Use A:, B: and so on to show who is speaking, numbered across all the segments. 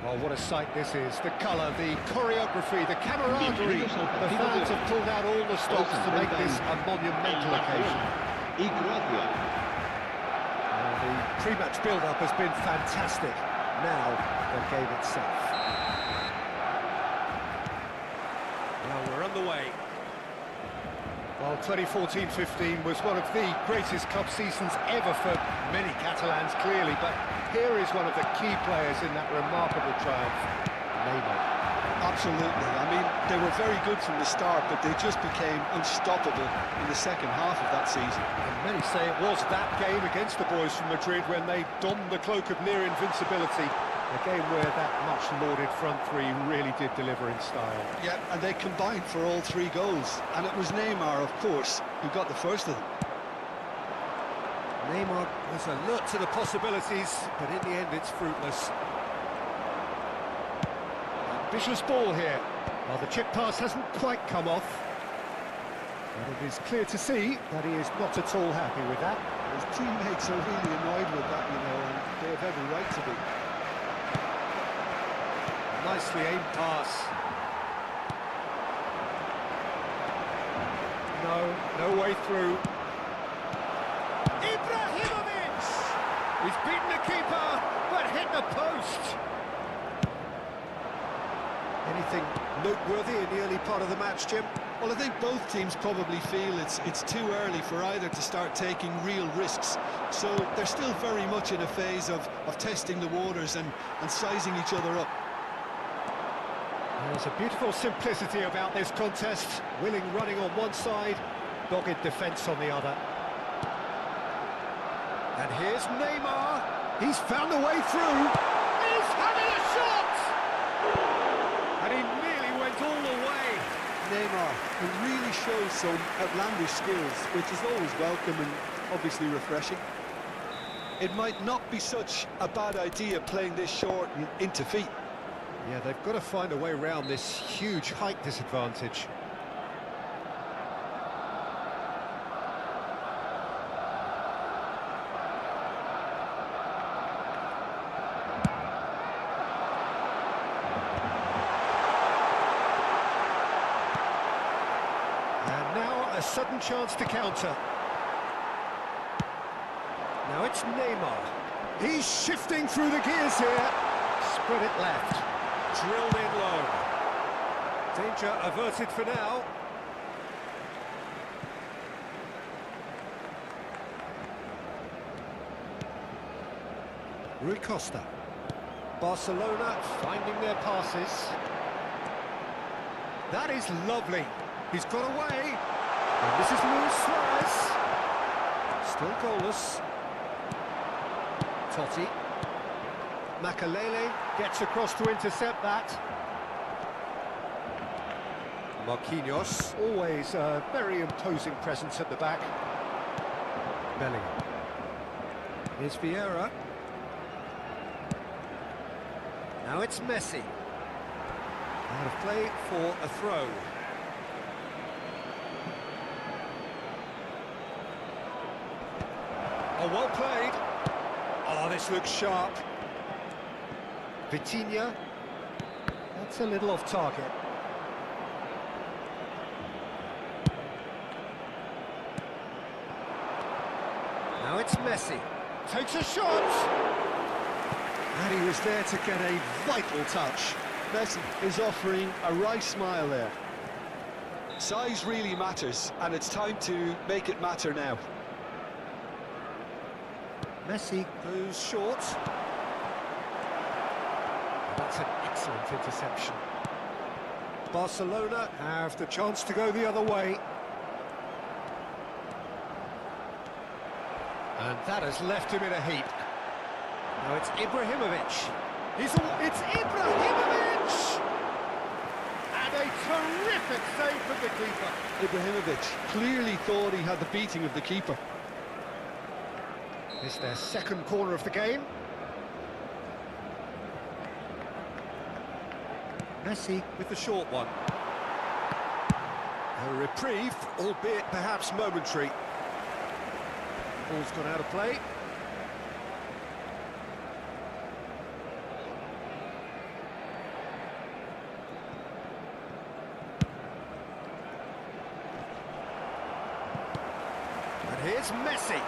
A: Well, what a sight this is. The colour, the choreography, the camaraderie. The fans have pulled out all the stops to make this a monumental occasion. The pre-match build-up has been fantastic. Now, the game itself. Well, we're underway. Well, 2014-15 was one of the greatest club seasons ever for many Catalans, clearly, but here is one of the key players in that remarkable triumph, Neymar.
B: Absolutely. I mean, they were very good from the start, but they just became unstoppable in the second half of that season.
A: And many say it was that game against the boys from Madrid when they donned the cloak of near invincibility. A game where that much-lauded front three really did deliver in style.
B: Yeah, and they combined for all three goals. And it was Neymar, of course, who got the first of them.
A: Neymar was alert to the possibilities, but in the end it's fruitless. Ambitious ball here. Well, the chip pass hasn't quite come off. But it is clear to see that he is not at all happy with that.
B: His teammates are really annoyed with that, you know, and they have every right to be.
A: Nicely aimed pass. No way through. Ibrahimovic! He's beaten the keeper, but hit the post. Anything noteworthy in the early part of the match, Jim?
B: Well, I think both teams probably feel it's too early for either to start taking real risks. So they're still very much in a phase of testing the waters and sizing each other up.
A: There's a beautiful simplicity about this contest. Willing running on one side, dogged defence on the other. And here's Neymar. He's found a way through. He's having a shot! And he nearly went all the way.
B: Neymar, he really shows some outlandish skills, which is always welcome and obviously refreshing. It might not be such a bad idea playing this short and into feet.
A: Yeah, they've got to find a way around this huge height disadvantage. And now a sudden chance to counter. Now it's Neymar. He's shifting through the gears here. Spread it left. Drilled in low. Danger averted for now. Rui Costa. Barcelona finding their passes. That is lovely. He's got away. And this is Luis Suarez. Still goalless. Totti. Makalele gets across to intercept that. Marquinhos, always a very imposing presence at the back. Bellingham. Here's Vieira. Now it's Messi. Out of play for a throw. Oh, well played. Oh, this looks sharp. Vitinha, that's a little off target. Now it's Messi, takes a shot! And he was there to get a vital touch.
B: Messi is offering a right smile there. Size really matters, and it's time to make it matter now.
A: Messi goes short. That's an excellent interception. Barcelona have the chance to go the other way. And that has left him in a heap. Now it's Ibrahimovic. It's Ibrahimovic! And a terrific save from the keeper.
B: Ibrahimovic clearly thought he had the beating of the keeper.
A: It's their second corner of the game. Messi with the short one. A reprieve, albeit perhaps momentary. Ball's gone out of play. Here's Messi.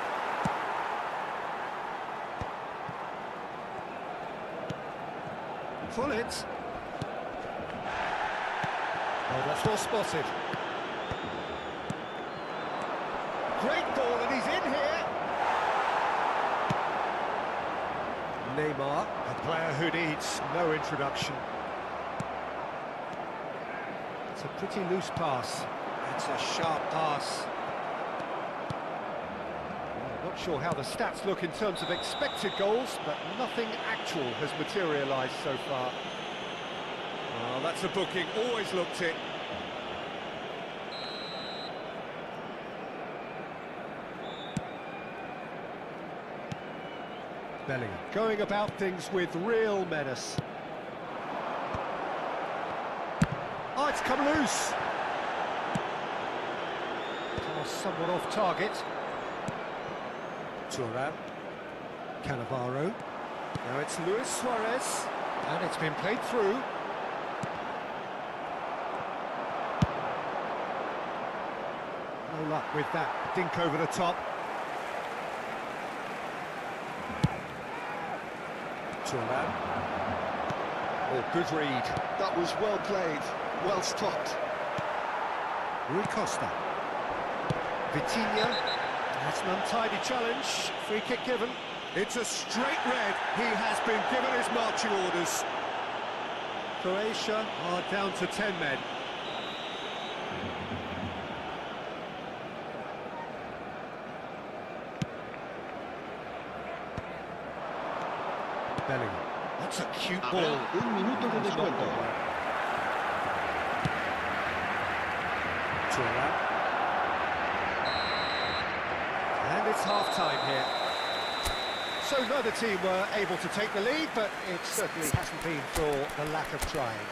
A: Pull it. Oh, that's well spotted. Great ball, and he's in here. Neymar, a player who needs no introduction. It's a pretty loose pass. It's a sharp pass. I'm not sure how the stats look in terms of expected goals, but nothing actual has materialised so far. Well, that's a booking, always looked it. Bellingham going about things with real menace. Oh, it's come loose. Pass somewhat off target. Thuram. Cannavaro. Now it's Luis Suarez. And it's been played through. No luck with that dink over the top. Thuram. Oh, good read.
B: That was well played, well stopped.
A: Rui Costa. Vitinha. That's an untidy challenge. Free kick given. It's a straight red. He has been given his marching orders. Croatia are down to 10 men. Bellingham. That's a cute ball.
C: Un minuto de descuento.
A: Thuram. And it's half-time here. So neither team were able to take the lead, but it certainly hasn't been for the lack of trying.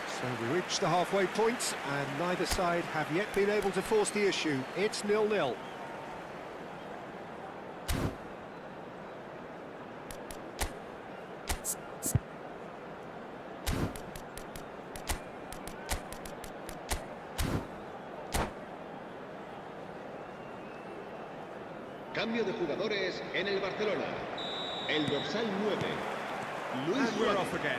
A: So we reach the halfway point, and neither side have yet been able to force the issue. It's 0-0.
C: Cambio de jugadores en el Barcelona. El dorsal 9, Luis
A: And we're
C: Suárez.
A: off again.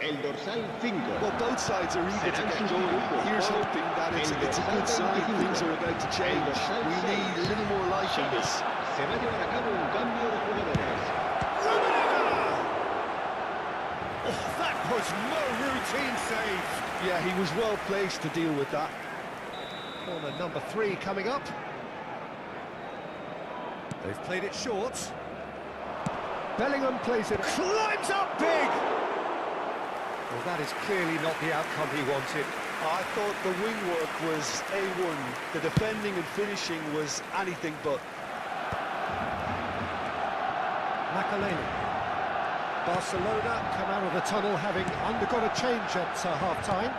C: El dorsal 5.
B: Well, both sides are eager to get going. Here's hoping that it's a good sign. Things are about to change. We need a little more life in this.
C: Se va a llevar a cabo un cambio de jugadores.
A: Oh, that was no routine save.
B: Yeah, he was well placed to deal with that.
A: Corner number 3 coming up. They've played it short. Bellingham plays it, climbs up big! Well, that is clearly not the outcome he wanted.
B: I thought the wing work was A1. The defending and finishing was anything but.
A: Makaleli. Barcelona come out of the tunnel having undergone a change at half-time.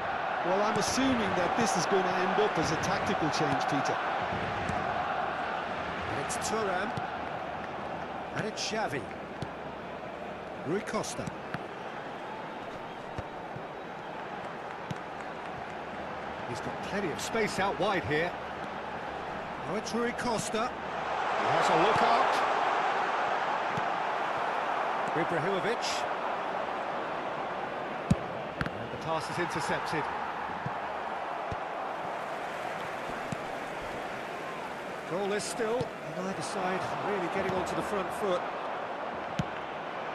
B: Well, I'm assuming that this is going to end up as a tactical change, Peter.
A: It's Thuram. And it's Xavi. Rui Costa. He's got plenty of space out wide here. Now it's Rui Costa. He has a look out. Ibrahimovic. And the pass is intercepted. Goalless still, and either side really getting onto the front foot.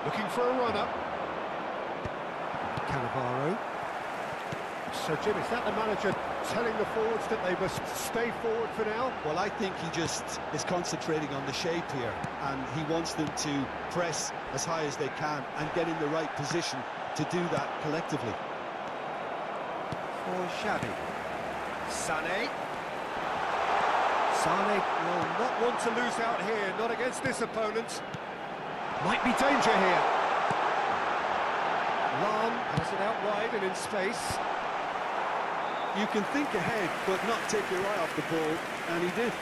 A: Looking for a run-up. Cannavaro. So, Jim, is that the manager telling the forwards that they must stay forward for now?
B: Well, I think he just is concentrating on the shape here, and he wants them to press as high as they can and get in the right position to do that collectively.
A: For Xavi. Sané. Sané will not want to lose out here, not against this opponent. Might be danger here. Lan has it out wide and in space.
B: You can think ahead, but not take your eye off the ball, and he did.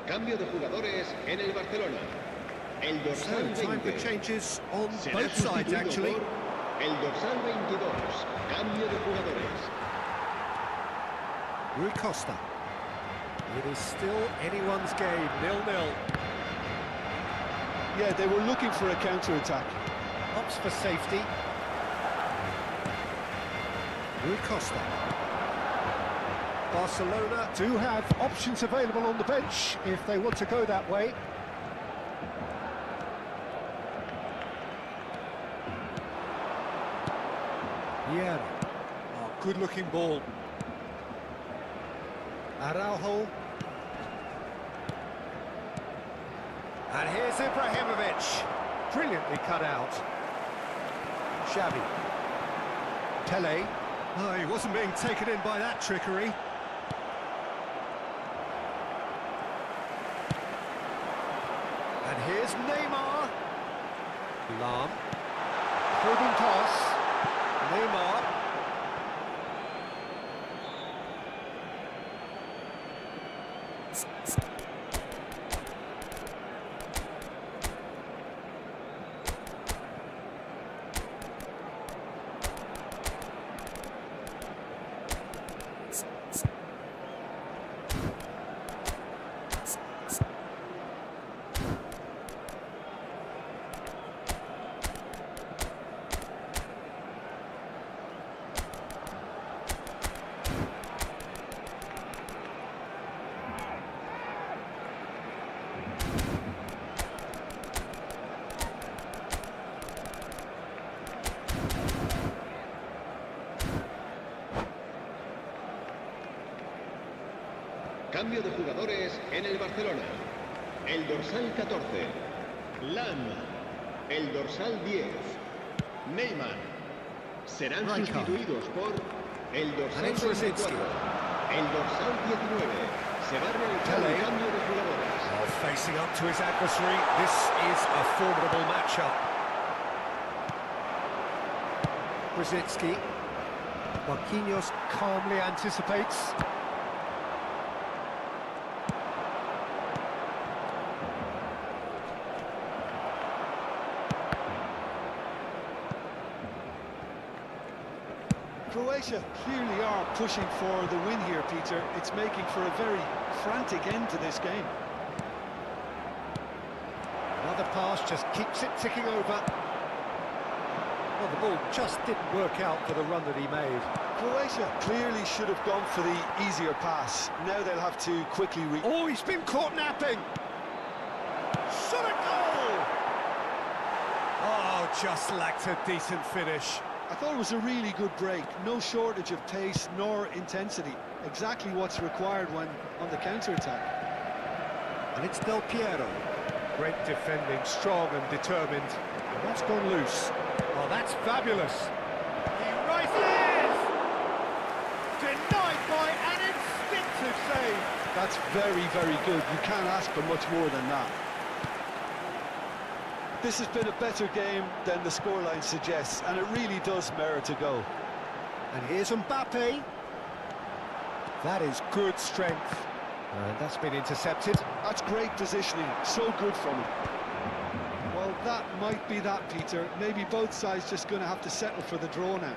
C: Cambio de jugadores en el Barcelona. El
A: So,
C: dorsal
A: time for
C: 20
A: changes on
C: será
A: both sides,
C: sustituido
A: actually.
C: por el dorsal 22. Cambio de jugadores.
A: Rui Costa. It is still anyone's game, 0-0.
B: Yeah, they were looking for a counter-attack.
A: Opts for safety. Rui Costa. Barcelona do have options available on the bench if they want to go that way. Yeah. Oh, good-looking ball. Araujo. And here's Ibrahimovic. Brilliantly cut out. Xavi. Tele. Oh, he wasn't being taken in by that trickery. And here's Neymar. Lam. Probing pass. Neymar.
C: Cambio de jugadores en el Barcelona. El dorsal 14. Lam. El dorsal 10. Neymar. Serán sustituidos por el dorsal 24. El dorsal 19. Se va a realizar el cambio de jugadores.
A: Oh, facing up to his adversary, this is a formidable matchup. Brzezinski. Marquinhos calmly anticipates.
B: Croatia clearly are pushing for the win here, Peter. It's making for a very frantic end to this game.
A: Another pass just keeps it ticking over. Well, the ball just didn't work out for the run that he made.
B: Croatia clearly should have gone for the easier pass. Now they'll have to quickly
A: Oh, he's been caught napping! Shot a goal! Oh, just lacked a decent finish.
B: I thought it was a really good break. No shortage of pace nor intensity. Exactly what's required when on the counter-attack.
A: And it's Del Piero. Great defending, strong and determined. And that's gone loose. Oh, that's fabulous. He rises! Denied by an instinctive save.
B: That's very, very good. You can't ask for much more than that. This has been a better game than the scoreline suggests, and it really does merit a go.
A: And here's Mbappe. That is good strength. And that's been intercepted.
B: That's great positioning, so good from him. Well, that might be that, Peter. Maybe both sides just going to have to settle for the draw now.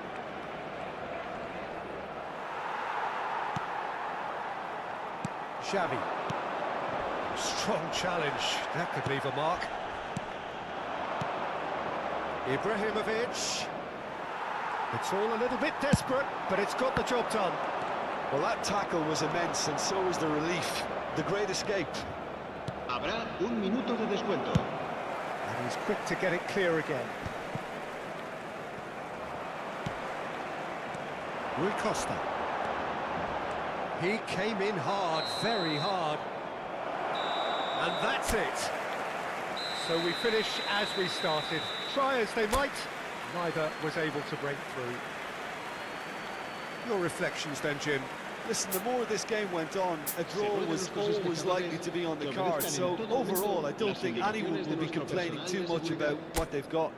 A: Xavi. Strong challenge. That could leave a mark. Ibrahimovic. It's all a little bit desperate, but it's got the job done.
B: Well, that tackle was immense, and so was the relief. The great escape.
C: Habrá un minuto de descuento.
A: And he's quick to get it clear again. Rui Costa. He came in hard, very hard. And that's it. So we finish as we started. Try as they might, neither was able to break through. Your reflections then, Jim?
B: Listen, the more this game went on, a draw was always likely to be on the card. So overall, I don't think anyone will be complaining too much about what they've got.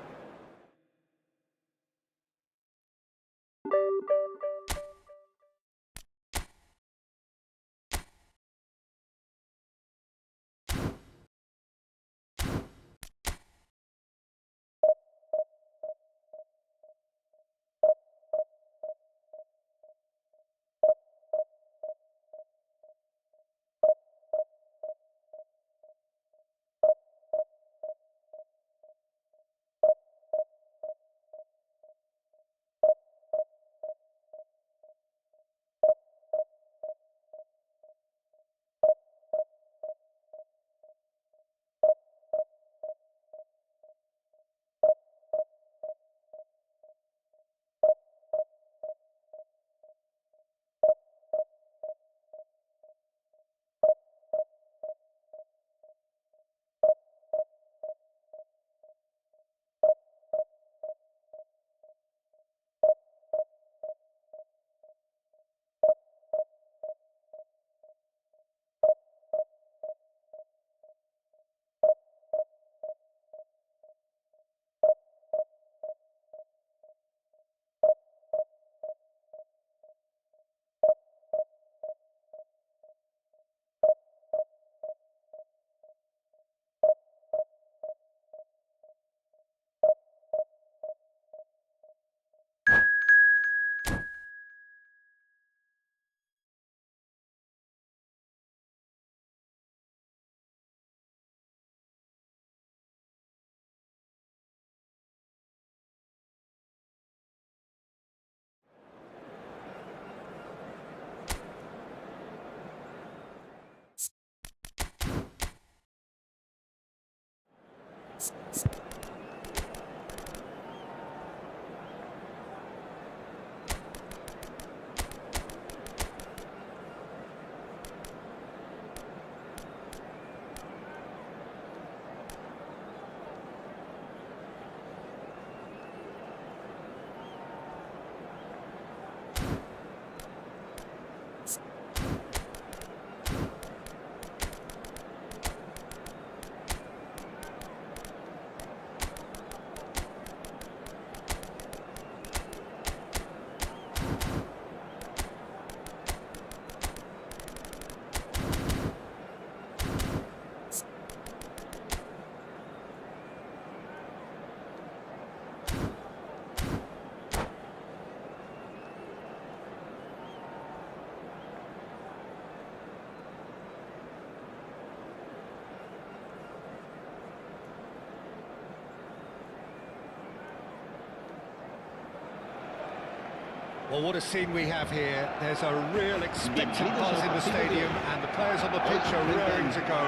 A: Well, what a scene we have here. There's a real expectant buzz in the stadium, and the players on the pitch are raring to go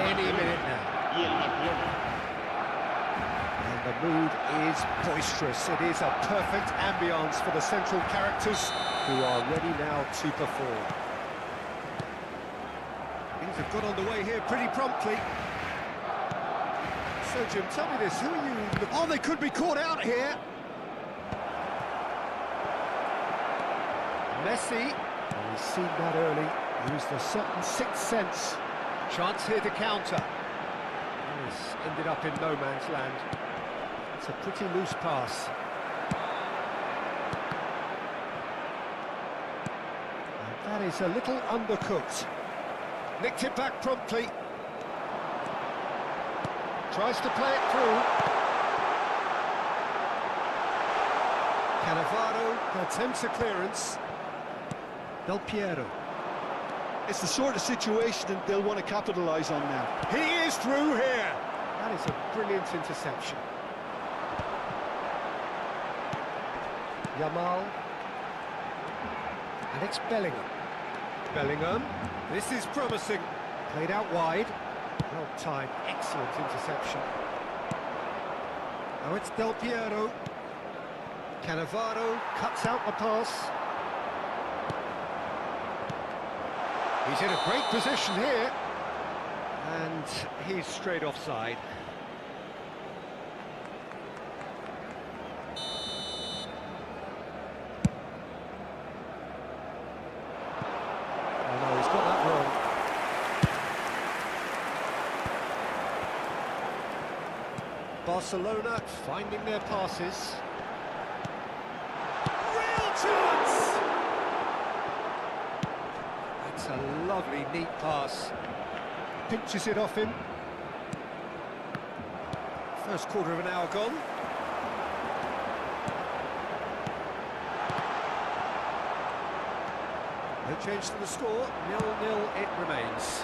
A: any minute now. And the mood is boisterous. It is a perfect ambience for the central characters who are ready now to perform. Things have got underway here pretty promptly. So, Jim, tell me this, who are you... Oh, they could be caught out here. Messi, he's seen that early, used a certain sixth sense. Chance here to counter. This ended up in no man's land. It's a pretty loose pass. And that is a little undercooked. Nicked it back promptly. Tries to play it through. Cannavaro attempts a clearance. Del Piero.
B: It's the sort of situation that they'll want to capitalise on now.
A: He is through here. That is a brilliant interception. Yamal. And it's Bellingham. Bellingham. This is promising. Played out wide. Well timed. Excellent interception. Now it's Del Piero. Cannavaro cuts out the pass. He's in a great position here, and he's straight offside. Oh no, he's got that wrong. Barcelona finding their passes. Real chance! It's a lovely, neat pass. Pinches it off him. First quarter of an hour gone. No change to the score. 0-0 it remains.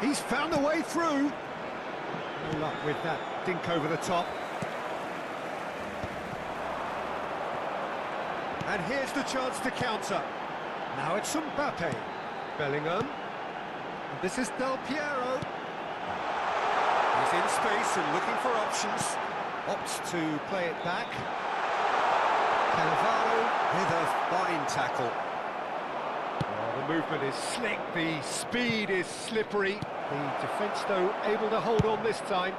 A: He's found a way through. No luck with that dink over the top. And here's the chance to counter. Now it's Mbappe. Bellingham. And this is Del Piero. He's in space and looking for options. Opts to play it back. Cannavaro with a fine tackle. Oh, the movement is slick, the speed is slippery. The defence, though, able to hold on this time.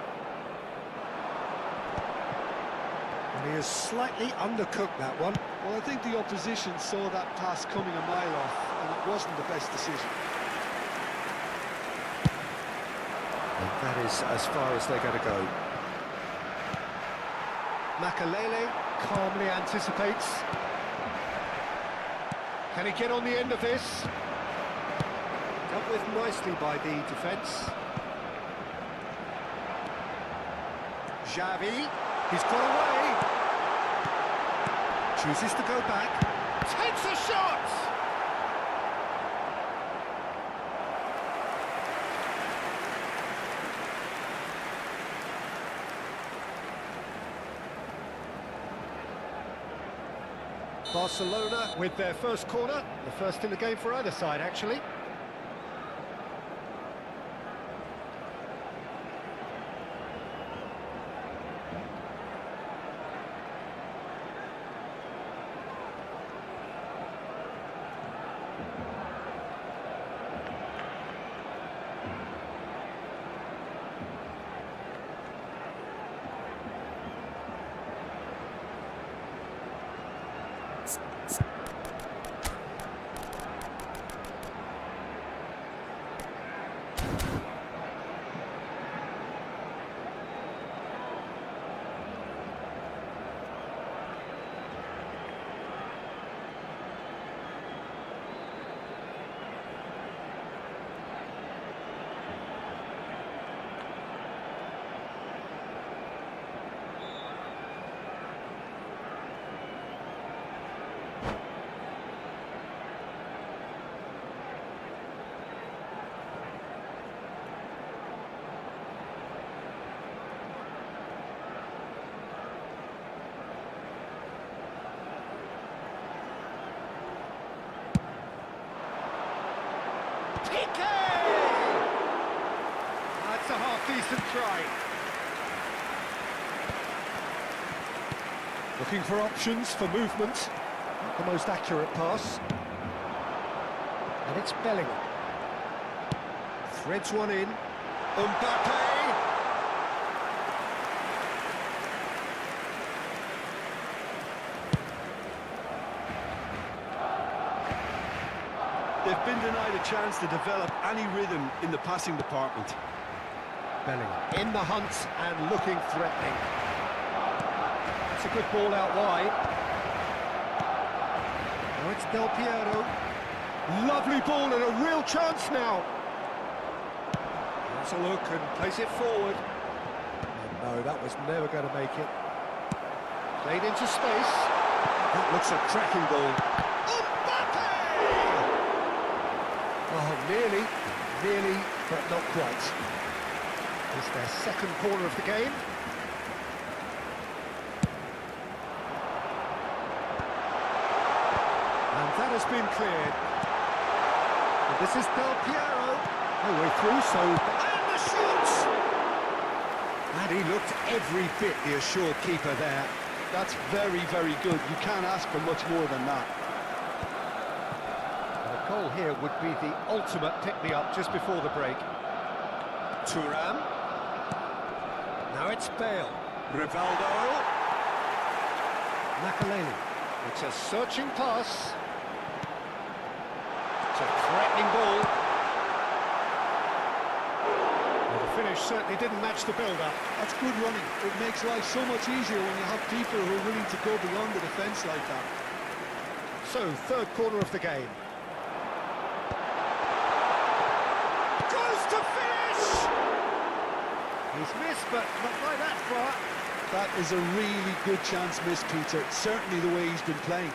A: And he has slightly undercooked that one.
B: Well, I think the opposition saw that pass coming a mile off, and it wasn't the best decision.
A: And that is as far as they're going to go. Makalele calmly anticipates. Can he get on the end of this? Dealt with nicely by the defence. Xavi, he's got away. Chooses to go back. Takes a shot! Barcelona with their first corner, the first in the game for either side, actually. Piqué! That's a half-decent try. Looking for options for movement. Not the most accurate pass. And it's Bellingham. Threads one in. Mbappe!
B: They've been denied a chance to develop any rhythm in the passing department.
A: Bellingham in the hunt and looking threatening. That's a good ball out wide. Now it's Del Piero. Lovely ball and a real chance now. That's a look and plays it forward. And no, that was never going to make it. Played into space. That looks a cracking goal. Mbappe! Oh, nearly, but not quite. It's their second corner of the game. And that has been cleared. And this is Del Piero. No way through, so... And the shot! And he looked every bit the assured keeper there.
B: That's very, very good. You can't ask for much more than that.
A: And a goal here would be the ultimate pick-me-up just before the break. Thuram. Now it's Bale. Rivaldo. Makaleli. It's a searching pass. It's a threatening ball. Well, the finish certainly didn't match the build-up.
B: That's good running. It makes life so much easier when you have people who are willing to go beyond the defence like that.
A: So, third corner of the game. Goes to finish! He's missed, but not by that far.
B: That is a really good chance missed, Peter. Certainly the way he's been playing.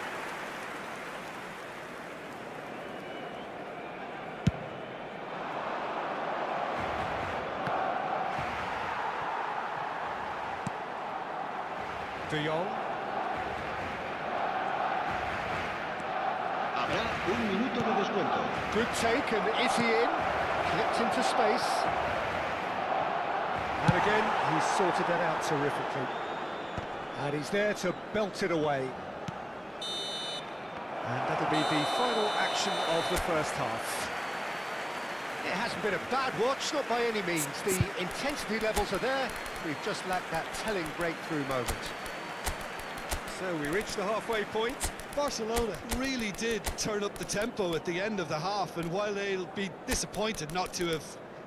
A: De Jong.
C: Habrá un minuto de descuento.
A: Good take, and is he in? Clipped into space. And again, he's sorted that out terrifically. And he's there to belt it away. And that'll be the final action of the first half. It hasn't been a bad watch, not by any means. The intensity levels are there. We've just lacked that telling breakthrough moment. So we reached the halfway point.
B: Barcelona really did turn up the tempo at the end of the half, and while they'll be disappointed not to have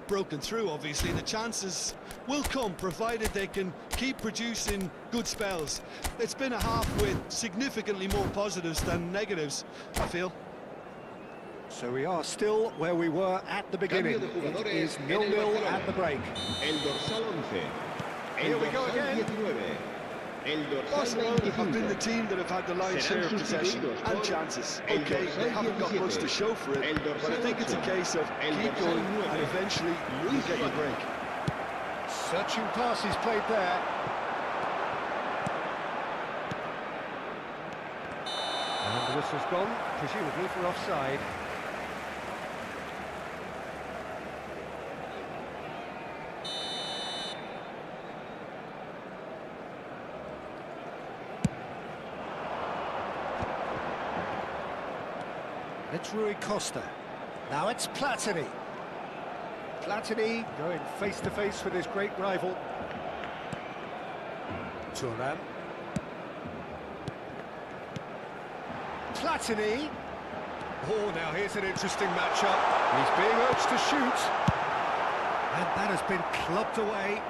B: broken through, obviously, the chances will come, provided they can keep producing good spells. It's been a half with significantly more positives than negatives, I feel.
A: So we are still where we were at the beginning. It is 0-0 at the break.
C: El dorsal 11.
A: Here we go again.
C: 19. El dorsal
B: Barcelona have been the
C: 25.
B: team that have had the lion's share of possession and chances. Okay, they haven't got much to show for it, but I think it's a case of keep going and eventually you get your break.
A: Searching passes played there. And the whistle's gone, presumably for offside. It's Rui Costa. Now it's Platini. Platini going face-to-face with his great rival. Thuram. Platini. Oh, now here's an interesting matchup. He's being urged to shoot. And that has been clubbed away.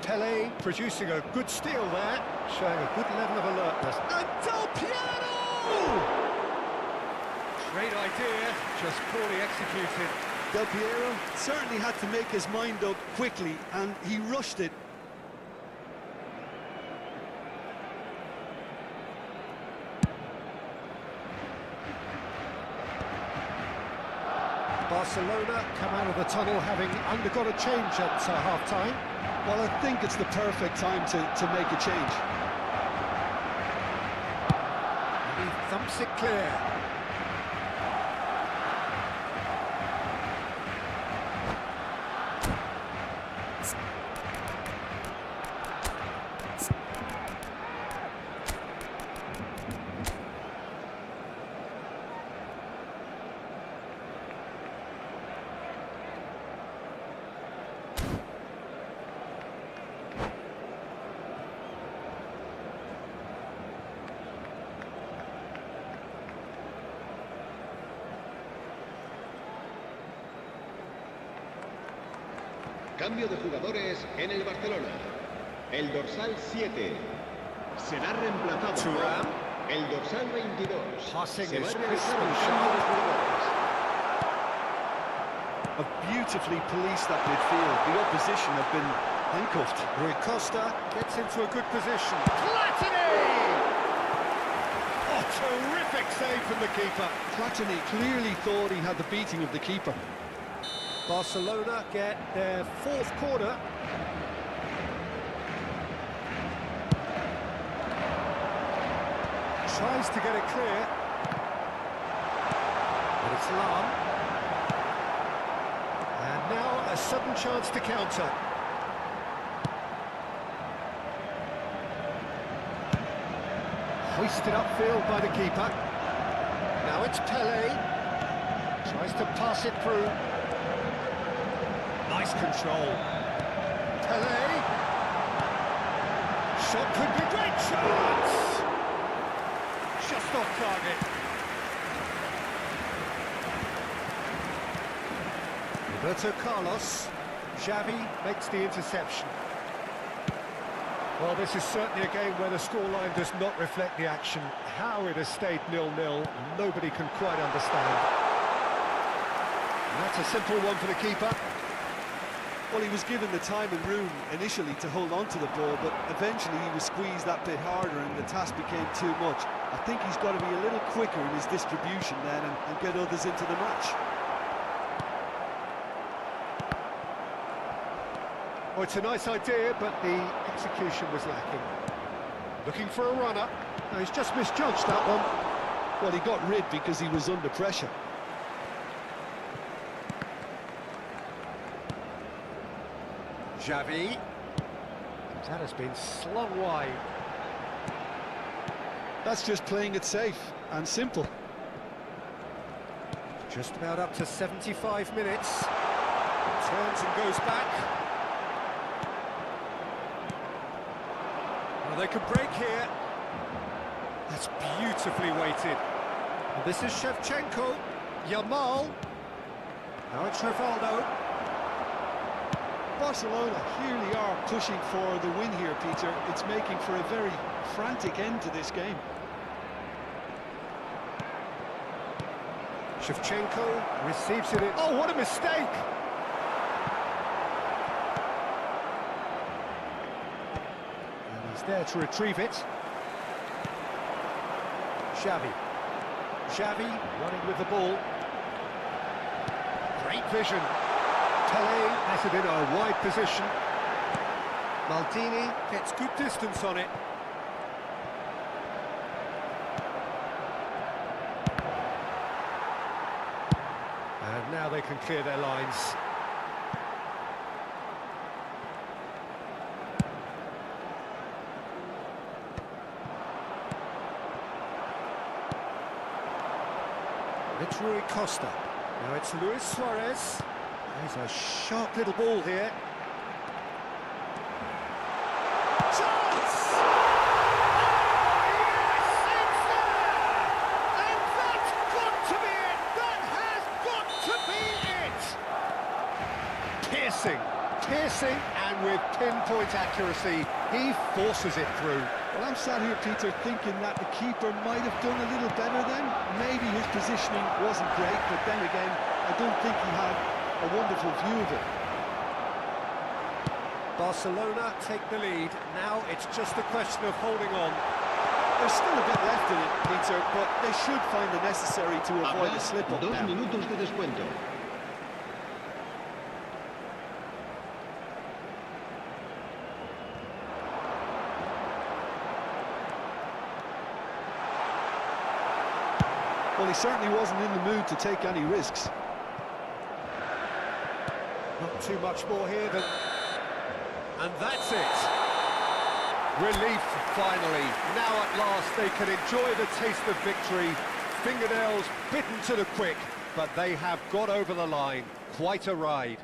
A: Pele producing a good steal there, showing a good level of alertness. And Del Piero! Great idea, just poorly executed.
B: Del Piero certainly had to make his mind up quickly, and he rushed it.
A: Barcelona come out of the tunnel having undergone a change at half-time.
B: Well, I think it's the perfect time to make a change.
A: Thumps it clear.
C: Cambio de jugadores en el Barcelona. El dorsal 7 será reemplazado
A: Thuram.
C: por el dorsal 22.
A: Passing
C: Se va a
A: is
C: realizar
A: crisp
C: el
A: and
C: cambio de
A: sharp.
C: jugadores.
B: Have beautifully policed that midfield. The opposition have been handcuffed.
A: Rui Costa gets into a good position. Platini! Oh, terrific save from the keeper.
B: Platini clearly thought he had the beating of the keeper.
A: Barcelona get their fourth corner. Tries to get it clear. But it's Lam. And now a sudden chance to counter. Hoisted upfield by the keeper. Now it's Pele. Tries to pass it through. Nice control. Pele. Shot could be great chance. Just off target. Roberto Carlos. Xavi makes the interception. Well, this is certainly a game where the scoreline does not reflect the action. How it has stayed 0-0, nobody can quite understand. And that's a simple one for the keeper.
B: Well, he was given the time and room initially to hold on to the ball, but eventually he was squeezed that bit harder and the task became too much. I think he's got to be a little quicker in his distribution then and get others into the match.
A: Oh, it's a nice idea, but the execution was lacking. Looking for a runner. No, he's just misjudged that one.
B: Well, he got rid because he was under pressure.
A: Xavi. That has been slung wide.
B: That's just playing it safe and simple.
A: Just about up to 75 minutes. Turns and goes back. Well, they could break here. That's beautifully weighted. And this is Shevchenko. Yamal. Now it's Rivaldo.
B: Barcelona really are pushing for the win here, Peter. It's making for a very frantic end to this game.
A: Shevchenko receives it in. Oh, what a mistake! And he's there to retrieve it. Xavi. Xavi running with the ball. Great vision. Pele has it in a wide position. Maldini gets good distance on it. And now they can clear their lines. It's Rui Costa. Now it's Luis Suarez. There's a sharp little ball here. Chance! Oh, yes! It's there! And that's got to be it! That has got to be it! Piercing, and with pinpoint accuracy, he forces it through.
B: Well, I'm sat here, Peter, thinking that the keeper might have done a little better then. Maybe his positioning wasn't great, but then again, I don't think he had a wonderful view of it.
A: Barcelona take the lead. Now it's just a question of holding on.
B: There's still a bit left in it, Peter, but they should find the necessary to avoid
C: Habrá
B: a slip-up
C: 2
B: now.
C: minutos de descuento.
B: Well, he certainly wasn't in the mood to take any risks.
A: Not too much more here than... And that's it. Relief, finally. Now at last they can enjoy the taste of victory. Fingernails bitten to the quick, but they have got over the line. Quite a ride.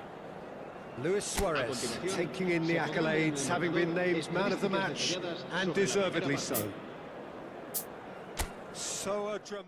A: Luis Suarez taking in the accolades, having been named man of the match, and deservedly so. So a drum.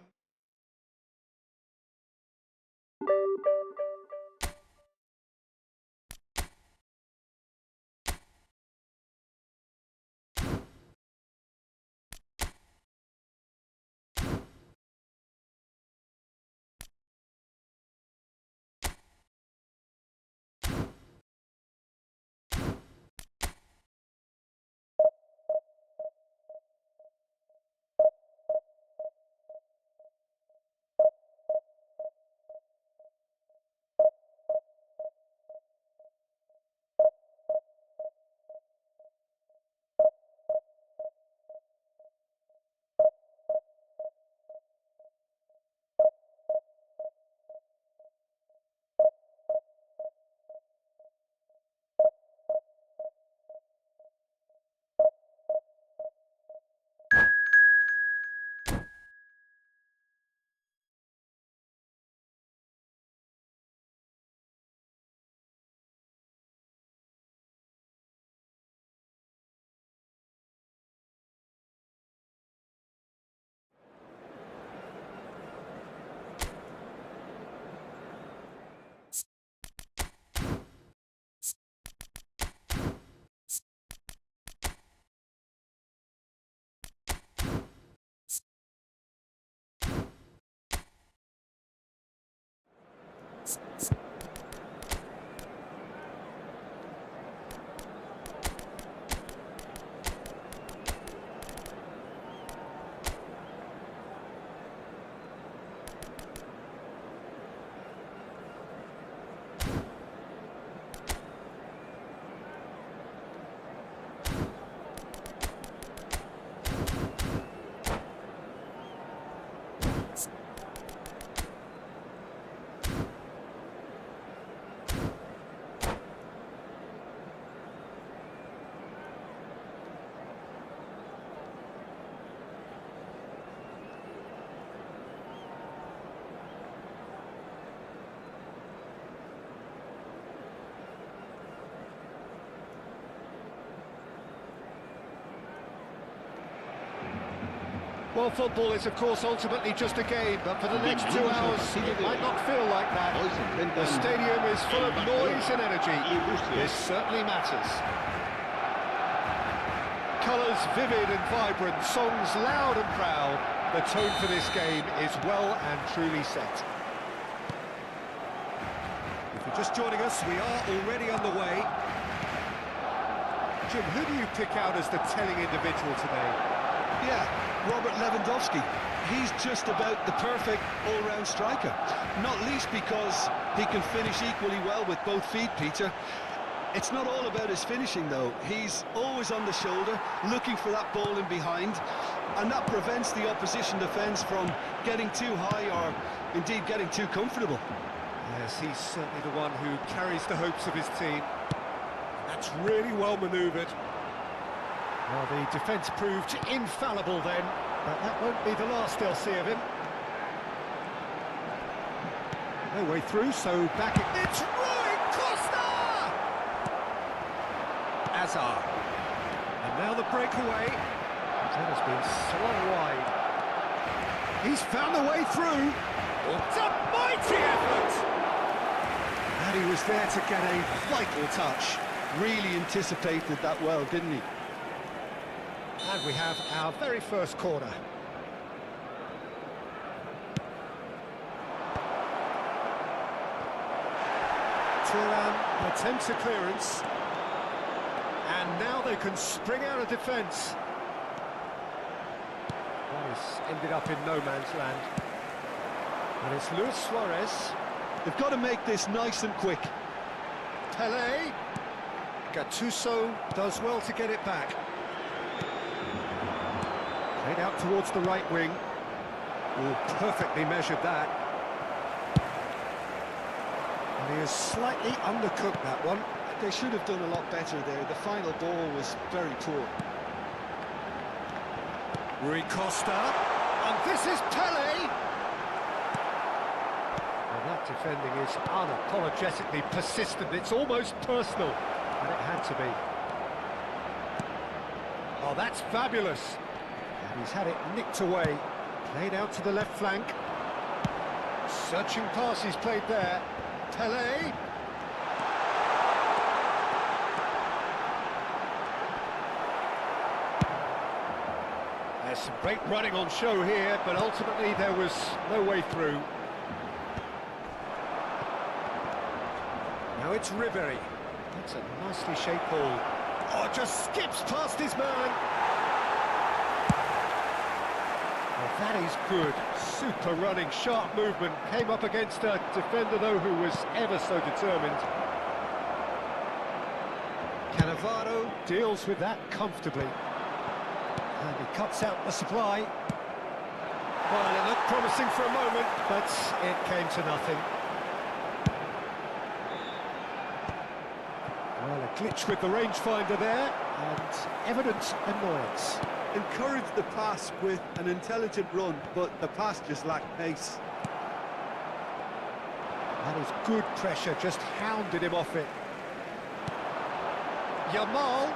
A: Well, football is, of course, ultimately just a game, but for the next 2 hours, it might not feel like that. The stadium is full of noise and energy. This certainly matters. Colours vivid and vibrant, songs loud and proud. The tone for this game is well and truly set. If you're just joining us, we are already underway. Jim, who do you pick out as the telling individual today?
B: Yeah, Robert Lewandowski. He's just about the perfect all-round striker. Not least because he can finish equally well with both feet, Peter. It's not all about his finishing, though. He's always on the shoulder, looking for that ball in behind, and that prevents the opposition defence from getting too high or, indeed, getting too comfortable.
A: Yes, he's certainly the one who carries the hopes of his team. That's really well manoeuvred. Well, the defence proved infallible then, but that won't be the last they'll see of him. No way through, so back it... It's Rui Costa! Azar. And now the breakaway. That has been slung wide. He's found the way through. It's a mighty effort! And he was there to get a vital touch.
B: Really anticipated that well, didn't he?
A: And we have our very first corner. Turan attempts a clearance. And now they can spring out of defence. That has ended up in no man's land. And it's Luis Suarez.
B: They've got to make this nice and quick.
A: Pelé. Gattuso does well to get it back. Played out towards the right wing. Oh, perfectly measured that. And he has slightly undercooked that one.
B: They should have done a lot better there. The final ball was very poor.
A: Rui Costa, and this is Pele! Well, that defending is unapologetically persistent. It's almost personal, and it had to be. Oh, that's fabulous. And he's had it nicked away. Played out to the left flank. Searching pass he's played there. Pele. There's some great running on show here, but ultimately there was no way through. Now it's Ribery. That's a nicely shaped ball. Oh, just skips past his man. Oh, that is good. Super running, sharp movement. Came up against a defender, though, who was ever so determined. Cannavaro deals with that comfortably. And he cuts out the supply. Well, it looked promising for a moment, but it came to nothing. Well, a glitch with the rangefinder there, and evident annoyance.
B: Encouraged the pass with an intelligent run, but the pass just lacked pace.
A: That is good pressure, just hounded him off it. Yamal.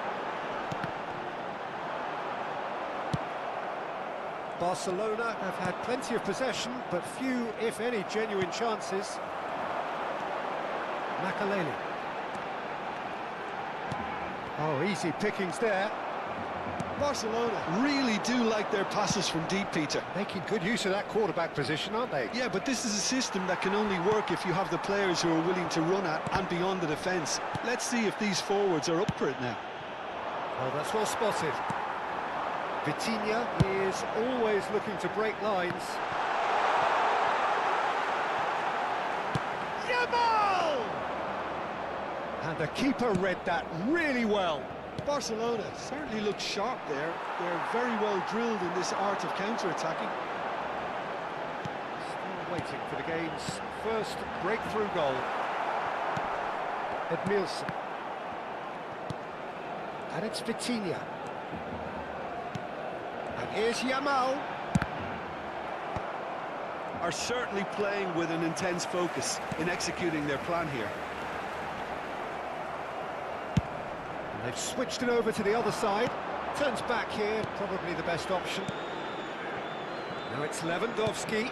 A: Barcelona have had plenty of possession, but few, if any, genuine chances. Makaleli. Oh, easy pickings there.
B: Barcelona really do like their passes from deep, Peter.
A: Making good use of that quarterback position, aren't they?
B: Yeah, but this is a system that can only work if you have the players who are willing to run at and beyond the defence. Let's see if these forwards are up for it now.
A: Oh, that's well spotted. Vitinha is always looking to break lines. Yamal! And the keeper read that really well.
B: Barcelona certainly look sharp there. They're very well drilled in this art of counter-attacking.
A: Still waiting for the game's first breakthrough goal. Edmilson. And it's Vitinha. And here's Yamal.
B: Are certainly playing with an intense focus in executing their plan here.
A: And they've switched it over to the other side. Turns back here, probably the best option. Now it's Lewandowski.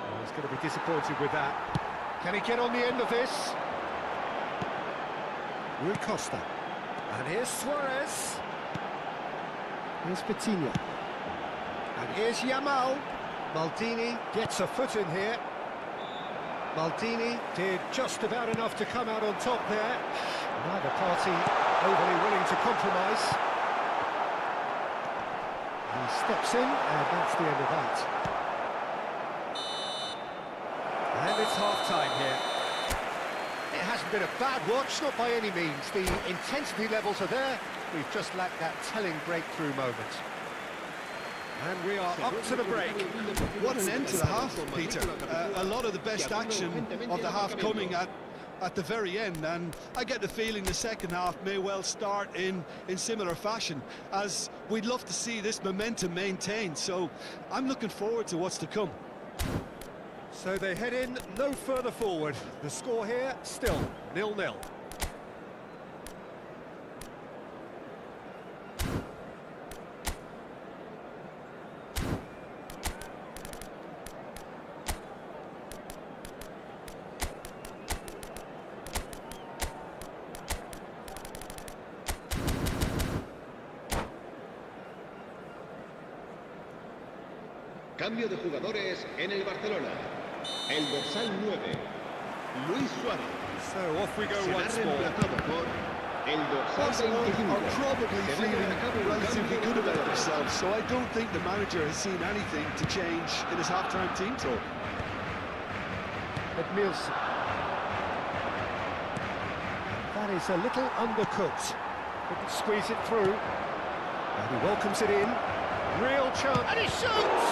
A: Oh, he's going to be disappointed with that. Can he get on the end of this? Rui Costa. And here's Suarez. Here's Vitinha. And here's Yamal. Maldini gets a foot in here. Maldini did just about enough to come out on top there. Neither party overly willing to compromise. He steps in, and that's the end of that. And it's half-time here. It hasn't been a bad watch, not by any means. The intensity levels are there. We've just lacked that telling breakthrough moment. And we are up to the break.
B: What an end to the half, Peter. A lot of the best action of the half coming at the very end, and I get the feeling the second half may well start in similar fashion, as we'd love to see this momentum maintained, so I'm looking forward to what's to come.
A: So they head in no further forward. The score here, still 0-0.
C: Cambio de jugadores en el Barcelona. El dorsal 9, Luis Suárez.
A: So off we go
C: Será
A: once more.
C: reemplazado por el dorsal
B: Barcelona
C: 25.
B: are probably
C: Se va a
B: feeling
C: llevar a cabo un
B: relatively
C: cambio
B: good about
C: de
B: themselves, so I don't think the manager has seen anything to change in his half-time team talk.
A: Edmilson. That is a little undercooked. Couldn't squeeze it through. And he welcomes it in. Real chance, and he shoots!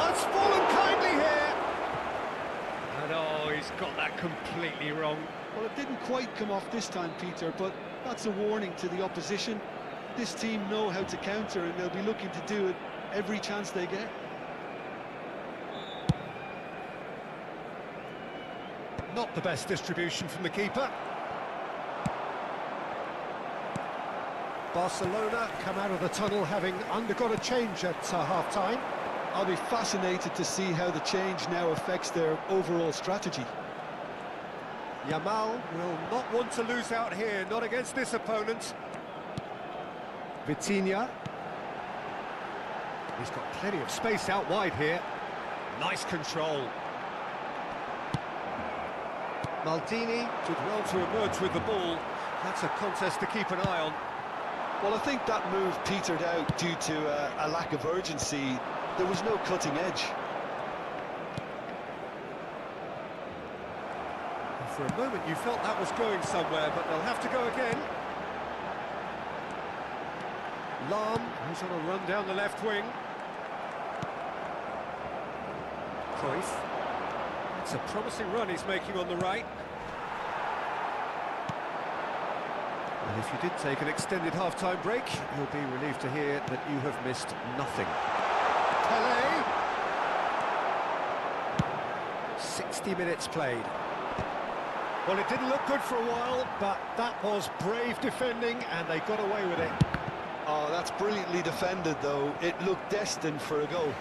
A: It's fallen kindly here. And oh, he's got that completely wrong.
B: Well, it didn't quite come off this time, Peter, but that's a warning to the opposition. This team know how to counter, and they'll be looking to do it every chance they get.
A: Not the best distribution from the keeper. Barcelona come out of the tunnel having undergone a change at half-time.
B: I'll be fascinated to see how the change now affects their overall strategy.
A: Yamal will not want to lose out here, not against this opponent. Vitinha. He's got plenty of space out wide here. Nice control. Maldini did well to emerge with the ball. That's a contest to keep an eye on.
B: Well, I think that move petered out due to a lack of urgency. There was no cutting edge.
A: For a moment you felt that was going somewhere, but they'll have to go again. Lahm, who's on a run down the left wing. Cruyff. It's a promising run he's making on the right. And if you did take an extended half-time break, you'll be relieved to hear that you have missed nothing. Pelé. 60 minutes played. Well, it didn't look good for a while, but that was brave defending, and they got away with it.
B: Oh, that's brilliantly defended, though. It looked destined for a goal.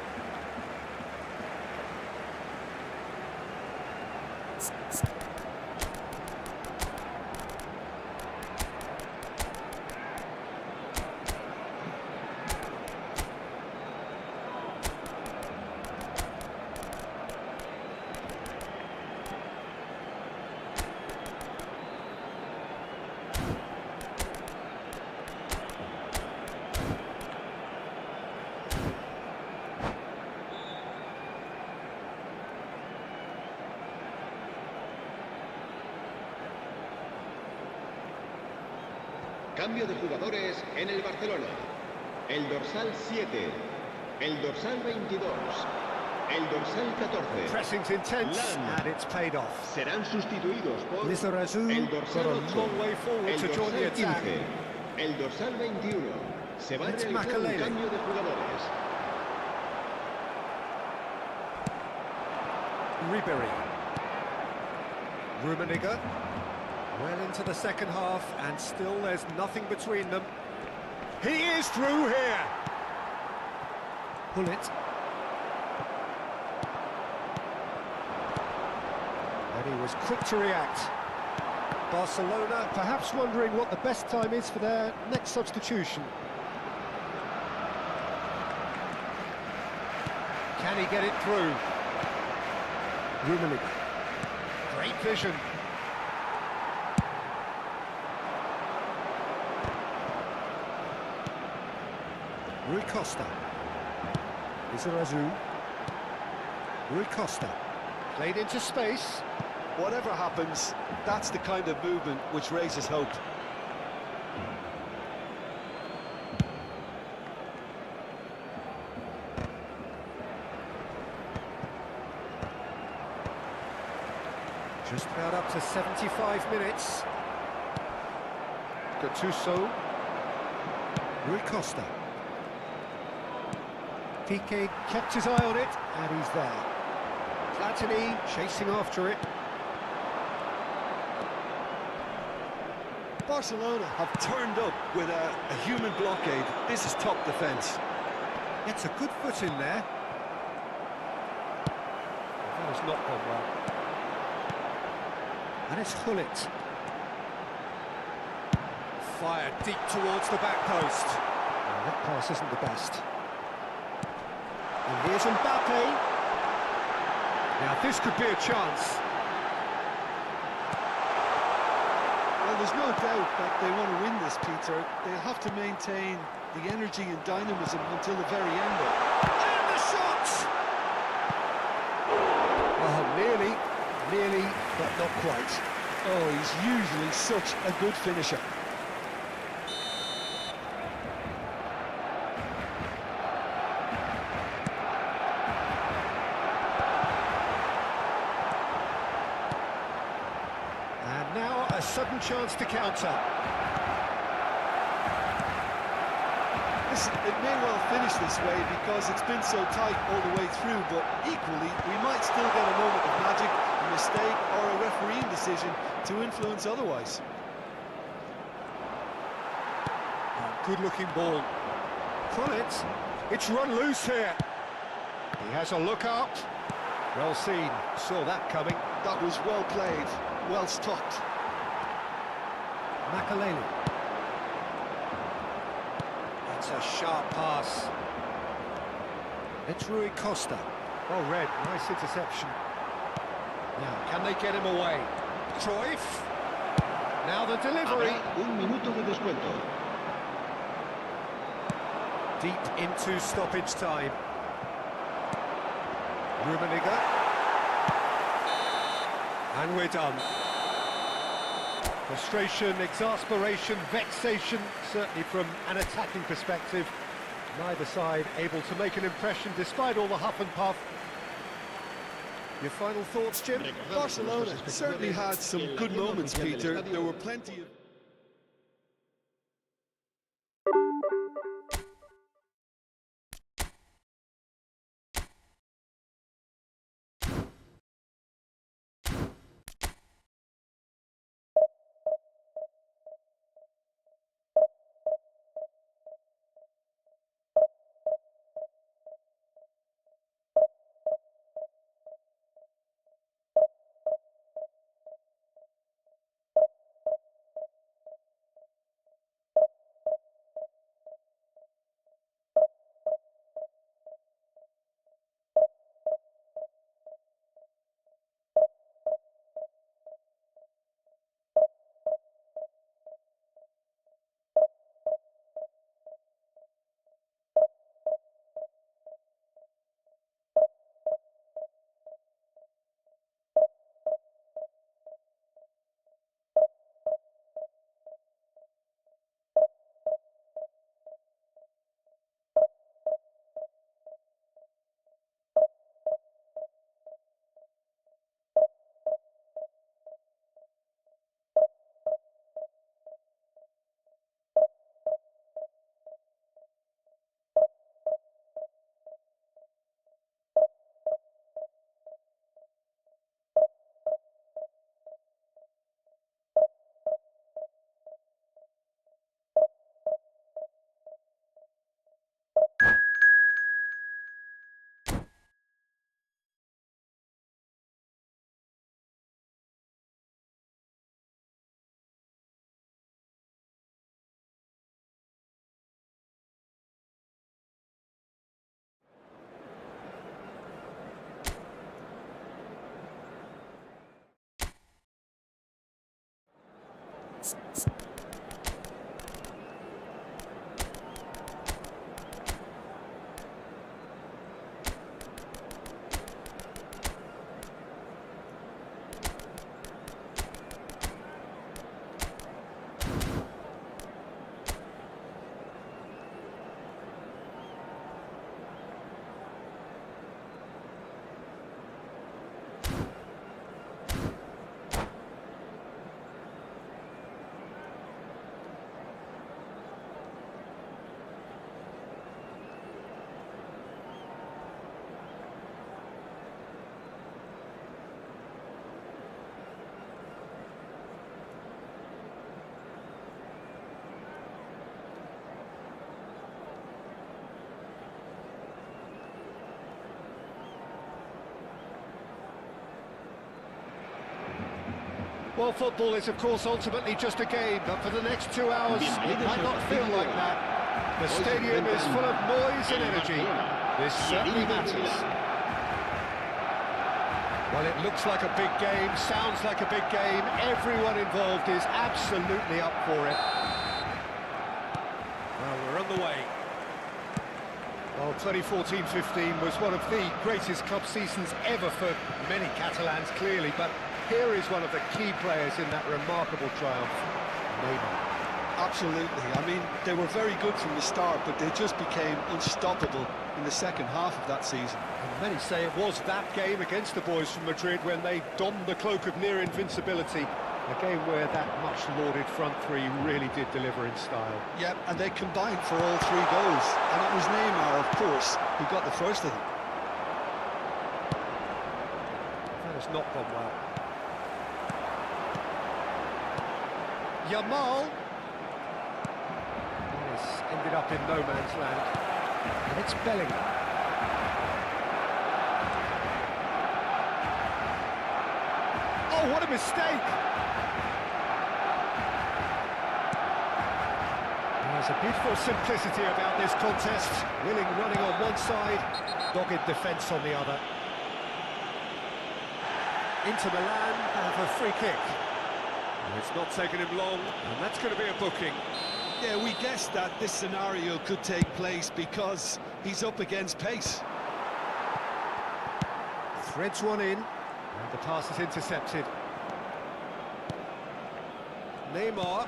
C: Cambio de jugadores en el Barcelona. El dorsal 7, el dorsal 22, el dorsal 14.
A: Pressing's intense,
C: Lan.
A: and it's paid off.
C: Serán sustituidos por
A: Lizarazu
C: el
A: got
C: dorsal
A: a
C: 8,
A: long way forward
C: el
A: to join the
C: dorsal
A: attack.
C: 15, el dorsal 21. Se va a
A: It's
C: realizar un
A: Makalele.
C: cambio de jugadores.
A: Ribery. Rummenigge. Well into the second half, and still there's nothing between them. He is through here. Pull it. And he was quick to react. Barcelona perhaps wondering what the best time is for their next substitution. Can he get it through? Rummenigge. Great vision. Rui Costa. Lizarazu. Rui Costa. Played into space.
B: Whatever happens, that's the kind of movement which raises hope.
A: Just about up to 75 minutes. Gattuso. Rui Costa. Piqué kept his eye on it, and he's there. Platini chasing after it.
B: Barcelona have turned up with a human blockade. This is top defence.
A: Gets a good foot in there. That has not gone well. And it's Hullet. Fired deep towards the back post. Well, that pass isn't the best. And here's Mbappe. Now this could be a chance.
B: Well, there's no doubt that they want to win this, Peter. They'll have to maintain the energy and dynamism until the very end.
A: And the shot! Oh, nearly, but not quite.
B: Oh, he's usually such a good finisher.
A: sudden chance to counter.
B: Listen, it may well finish this way because it's been so tight all the way through, but equally, we might still get a moment of magic, a mistake, or a refereeing decision to influence otherwise.
A: Good-looking ball. Kronic, it's run loose here. He has a look up. Well seen, saw that coming.
B: That was well played, well stopped.
A: Makaleli. That's a sharp pass. It's Rui Costa. Well read, nice interception. Now, can they get him away? Cruyff. Now the delivery.
C: Habrá un minuto de descuento.
A: Deep into stoppage time. Rummenigge. And we're done. Frustration, exasperation, vexation, certainly from an attacking perspective. Neither side able to make an impression despite all the huff and puff. Your final thoughts, Jim?
B: Barcelona certainly had some good moments, Peter. There were plenty of...
A: Well, football is, of course, ultimately just a game, but for the next 2 hours, it might not feel like that. The stadium is full of noise and energy. This certainly matters. Well, it looks like a big game, sounds like a big game. Everyone involved is absolutely up for it. Well, we're on the way. Well, 2014-15 was one of the greatest cup seasons ever for many Catalans, clearly, but here is one of the key players in that remarkable triumph, Neymar.
B: Absolutely. I mean, they were very good from the start, but they just became unstoppable in the second half of that season.
A: And many say it was that game against the boys from Madrid when they donned the cloak of near invincibility A game where that much-lauded front three really did deliver in style.
B: Yep, and they combined for all 3 goals. And it was Neymar, of course, who got the first of them.
A: That has not gone well. Yamal. Yes, ended up in no man's land. And it's Bellingham. Oh, what a mistake! There's a beautiful simplicity about this contest. Willing running on one side, dogged defence on the other. Inter Milan have a free kick. It's not taken him long, and that's going to be a booking.
B: Yeah, we guessed that this scenario could take place because he's up against pace.
A: Threads one in, and the pass is intercepted. Neymar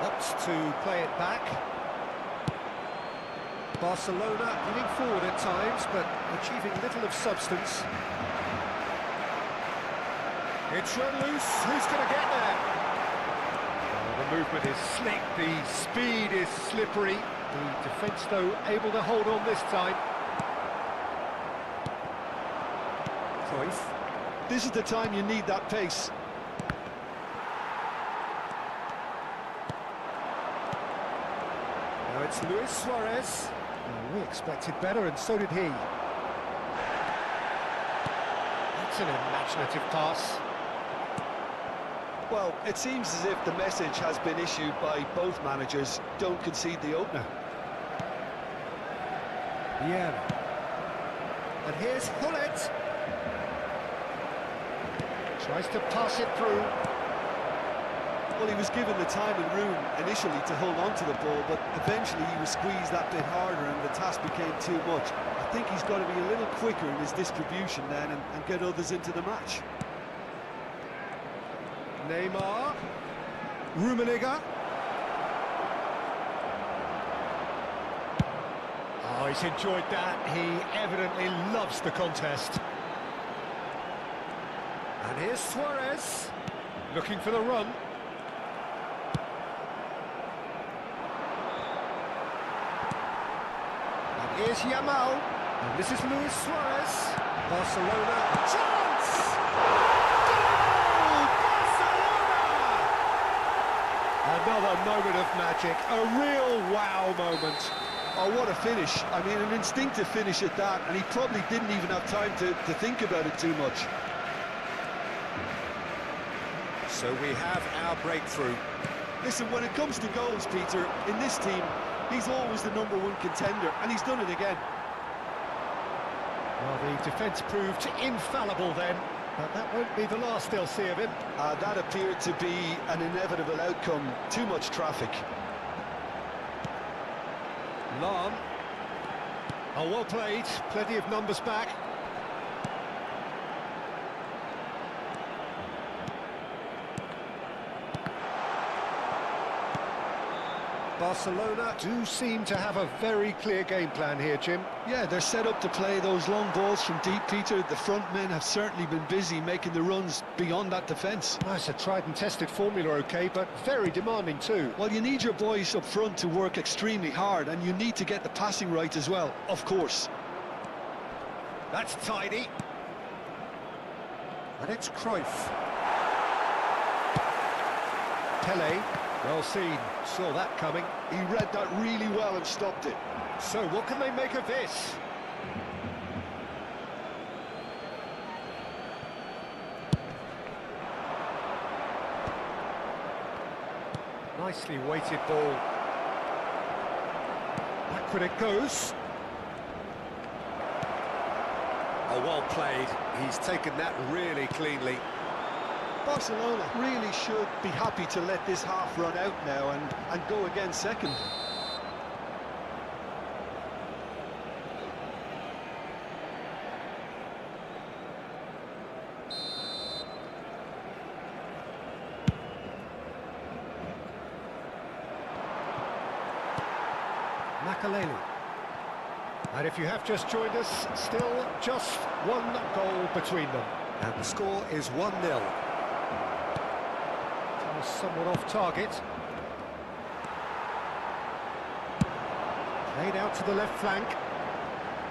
A: opts to play it back. Barcelona moving forward at times, but achieving little of substance. It's run loose, who's going to get there? The movement is slick, the speed is slippery. The defence, though, able to hold on this time. Cruyff.
B: This is the time you need that pace.
A: Now it's Luis Suarez. We expected better, and so did he. That's an imaginative pass.
B: Well, it seems as if the message has been issued by both managers. Don't concede the opener.
A: Yeah. And here's Hullet. Tries to pass it through.
B: Well, he was given the time and room initially to hold on to the ball, but eventually he was squeezed that bit harder and the task became too much. I think he's got to be a little quicker in his distribution then and get others into the match.
A: Neymar. Rummenigge. Oh, he's enjoyed that. He evidently loves the contest. And here's Suarez, looking for the run. And here's Yamal. And this is Luis Suarez. Barcelona. Chance! Another moment of magic, a real wow moment.
B: Oh, what a finish. I mean, an instinctive finish at that, and he probably didn't even have time to think about it too much.
A: So we have our breakthrough.
B: Listen, when it comes to goals, Peter, in this team, he's always the #1 contender, and he's done it again.
A: Well, the defence proved infallible then, but that won't be the last they'll see of him.
B: That appeared to be an inevitable outcome. Too much traffic.
A: Lam. Oh, well played. Plenty of numbers back. Barcelona do seem to have a very clear game plan here, Jim.
B: Yeah, they're set up to play those long balls from deep, Peter. The front men have certainly been busy making the runs beyond that defence.
A: Well, it's a tried and tested formula, OK, but very demanding too.
B: Well, you need your boys up front to work extremely hard, and you need to get the passing right as well, of course.
A: That's tidy. And it's Cruyff. Pele. Well seen, saw that coming.
B: He read that really well and stopped it.
A: So what can they make of this? Nicely weighted ball. Backward it goes. Oh, well played. He's taken that really cleanly.
B: Barcelona really should be happy to let this half run out now and go again second.
A: Makaleli. And if you have just joined us, still just one goal between them. And the score is 1-0. Somewhat off target. Played out to the left flank.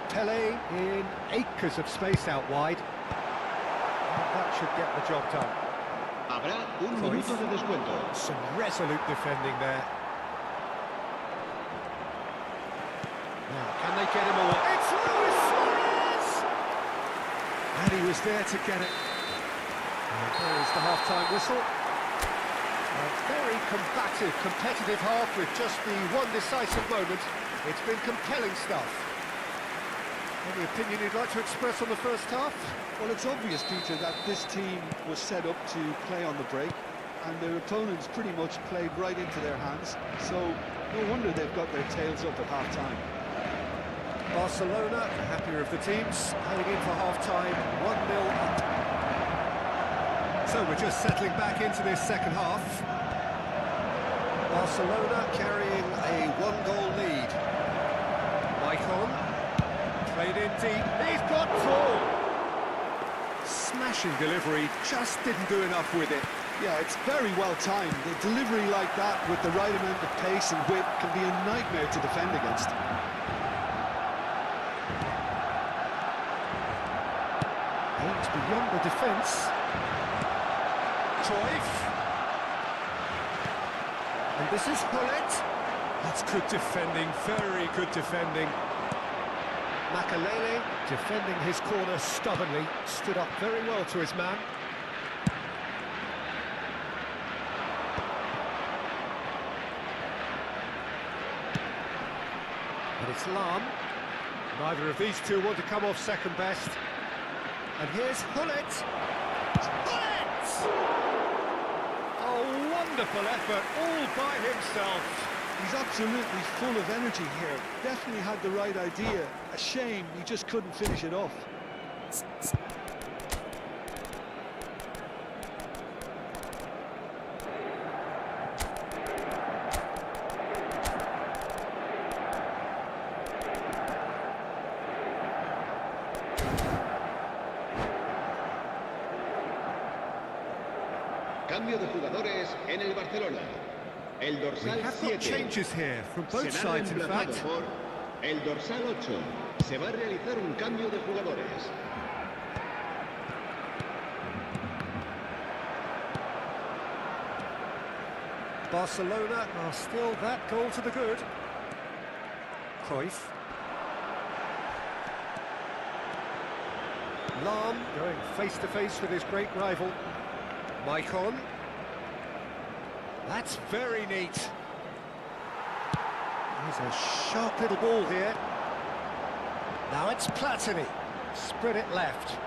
A: Pele in acres of space out wide. And that should get the job done.
C: Habrá un minuto de descuento.
A: Some resolute defending there. Now, can they get him away? It's Luis Suarez! And he was there to get it. And there is the half-time whistle. A very combative, competitive half with just the one decisive moment. It's been compelling stuff. Any opinion you'd like to express on the first half?
B: Well, it's obvious, Peter, that this team was set up to play on the break, and their opponents pretty much played right into their hands, so no wonder they've got their tails up at half-time.
A: Barcelona, the happier of the teams, heading in for half-time, 1-0 up. So we're just settling back into this second half. Barcelona carrying a one-goal lead. Maicon, played in deep, he's got four! Smashing delivery, just didn't do enough with it.
B: Yeah, it's very well timed. A delivery like that with the right amount of pace and width can be a nightmare to defend against.
A: Aims beyond the defence. Cruyff. And this is Hullet. That's good defending, very good defending. Makalele defending his corner stubbornly, stood up very well to his man. And it's Lam. Neither of these two want to come off second best. And here's Hullet. Hullet! A wonderful effort, all by himself.
B: He's absolutely full of energy here. Definitely had the right idea. A shame he just couldn't finish it off.
C: Cambio de jugadores en el Barcelona. El
A: We
C: dorsal
A: have got
C: 7
A: changes here from both
C: será
A: sides, in
C: reemplazado
A: fact.
C: por el dorsal 8. Se va a realizar un cambio de jugadores.
A: Barcelona are still that goal to the good. Cruyff. Lam going face-to-face with his great rival. Maicon. That's very neat. There's a sharp little ball here. Now it's Platini. Spread it left.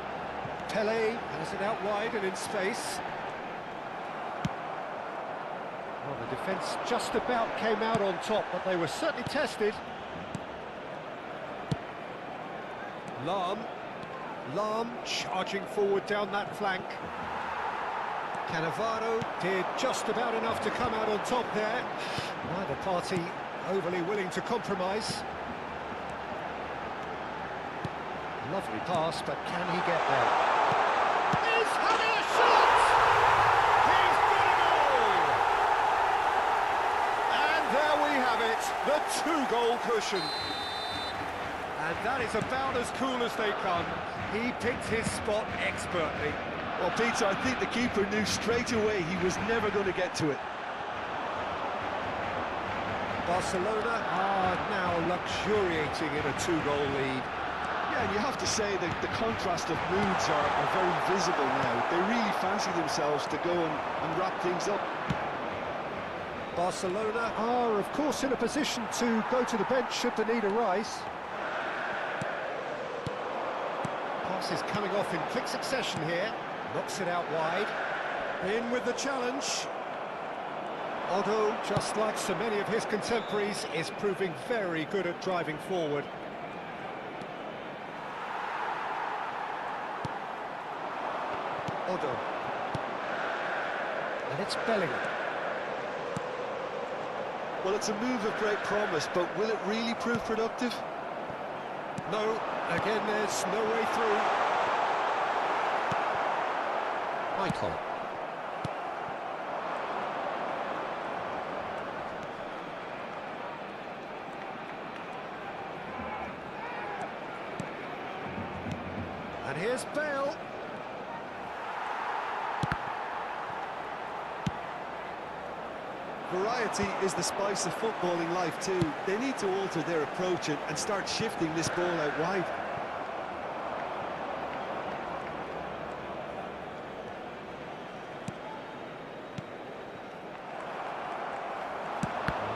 A: Pele has it out wide and in space. Well, the defence just about came out on top, but they were certainly tested. Lam charging forward down that flank. Cannavaro did just about enough to come out on top there. Neither party overly willing to compromise. Lovely pass, but can he get there? He's having a shot! He's got it all! And there we have it, the two-goal cushion. And that is about as cool as they come. He picked his spot expertly.
B: Well, Peter, I think the keeper knew straight away he was never going to get to it.
A: Barcelona are now luxuriating in a two-goal lead.
B: Yeah, and you have to say that the contrast of moods are very visible now. They really fancy themselves to go and wrap things up.
A: Barcelona are, of course, in a position to go to the bench should the need arise. Pass is coming off in quick succession here. Knocks it out wide. In with the challenge. Otto, just like so many of his contemporaries, is proving very good at driving forward. Otto. And it's Bellingham.
B: Well, it's a move of great promise, but will it really prove productive?
A: No, again, there's no way through. Michael. And here's Bale.
B: Variety is the spice of footballing life too. They need to alter their approach and start shifting this ball out wide.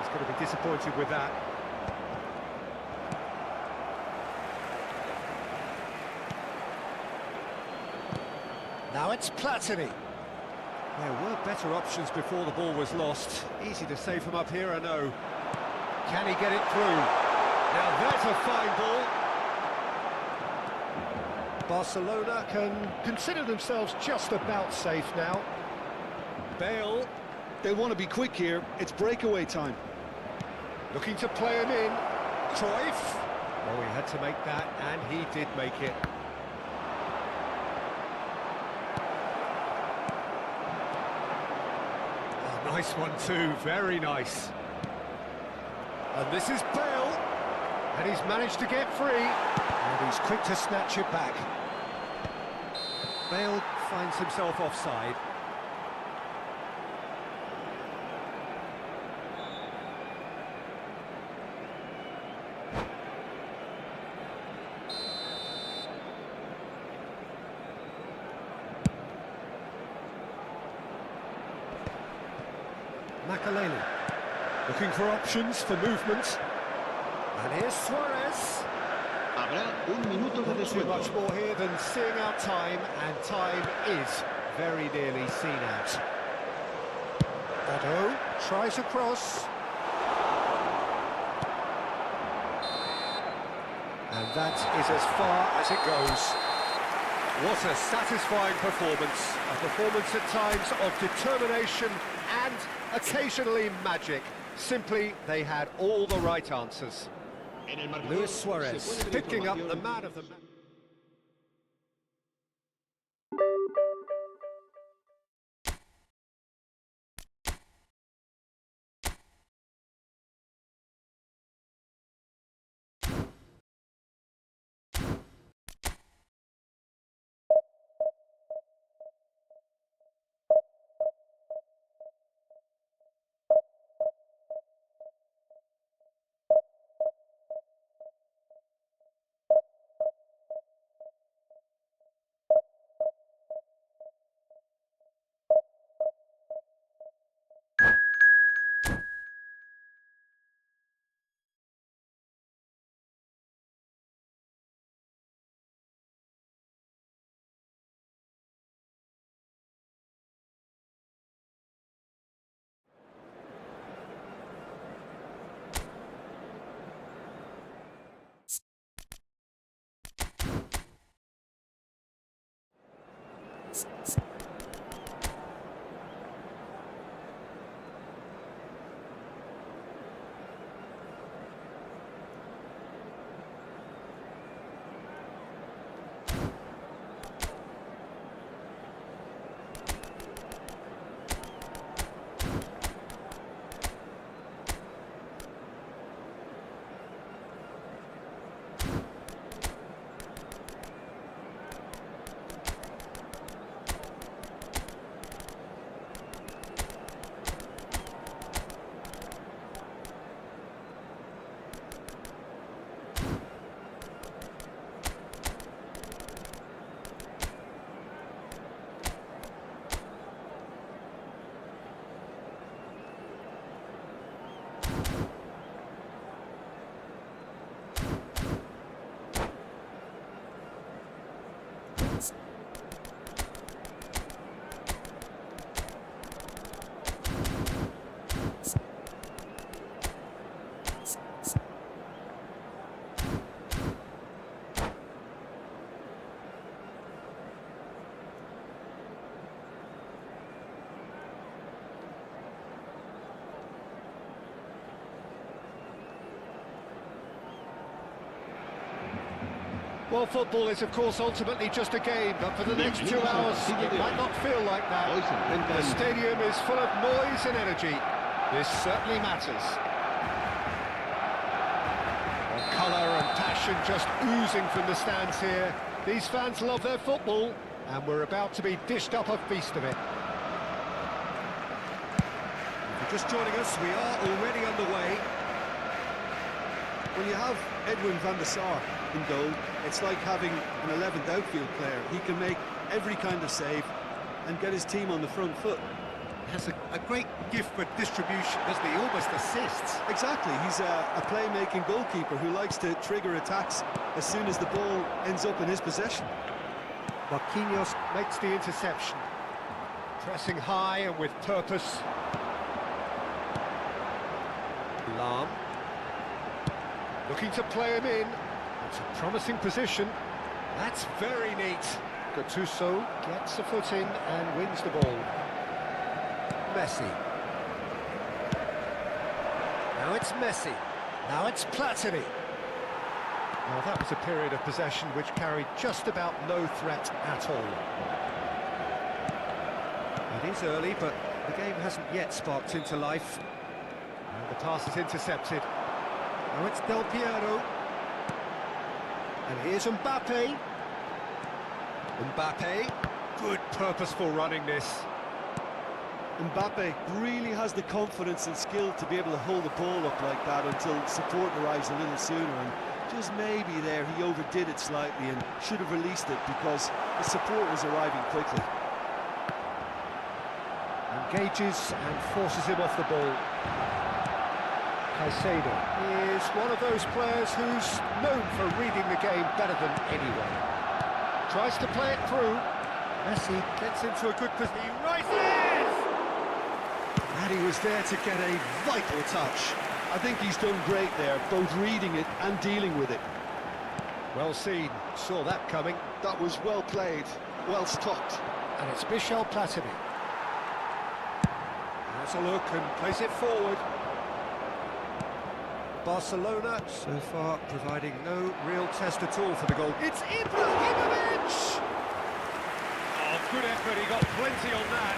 A: He's going to be disappointed with that. Now it's Platini. There were better options before the ball was lost. Easy to say from up here, I know. Can he get it through? Now there's a fine ball. Barcelona can consider themselves just about safe now. Bale.
B: They want to be quick here. It's breakaway time.
A: Looking to play him in. Cruyff. Oh, he had to make that, and he did make it. Oh, nice one too, very nice. And this is Bale. And he's managed to get free. And he's quick to snatch it back. Bale finds himself offside. Makaleli, looking for options for movement. And here's Suarez.
C: Habrá un minuto de
A: Not too
C: descuento.
A: much more here than seeing out time, and time is very nearly seen out. Dado tries a cross. And that is as far as it goes. What a satisfying performance. A performance at times of determination and occasionally magic. Simply, they had all the right answers.
C: En el marcador
A: Luis
C: se
A: Suarez
C: puede ver
A: picking up the
C: información.
A: man of the match. Well, football is, of course, ultimately just a game, but for the next 2 hours, it might not feel like that. The stadium is full of noise and energy. This certainly matters. Well, colour and passion just oozing from the stands here. These fans love their football, and we're about to be dished up a feast of it.
D: If you're just joining us, we are already underway.
B: When you have Edwin van der Sar in goal, it's like having an 11th outfield player. He can make every kind of save and get his team on the front foot.
D: Has a great gift for distribution, doesn't he? Almost assists.
B: Exactly, he's a playmaking goalkeeper who likes to trigger attacks as soon as the ball ends up in his possession.
A: Marquinhos makes the interception. Pressing high and with purpose. Lam. Looking to play him in. It's a promising position. That's very neat. Gattuso gets a foot in and wins the ball. Messi. Now it's Messi. Now it's Platini. Well, that was a period of possession which carried just about no threat at all.
D: It is early, but the game hasn't yet sparked into life.
A: And the pass is intercepted.
D: Now it's Del Piero.
A: And here's Mbappe. Mbappe. Good purposeful running this.
B: Mbappe really has the confidence and skill to be able to hold the ball up like that until support arrives a little sooner, and just maybe there he overdid it slightly and should have released it because the support was arriving quickly.
A: Engages and forces him off the ball. Caicedo is one of those players who's known for reading the game better than anyone. Tries to play it through. Messi gets into a good position. He rises!
D: And he was there to get a vital touch.
B: I think he's done great there, both reading it and dealing with it.
A: Well seen, saw that coming.
B: That was well played, well stopped.
A: And it's Michel Platini. Has a look and plays it forward. Barcelona so far providing no real test at all for the goal. It's Ibrahimovic! Oh, good effort, he got plenty on that.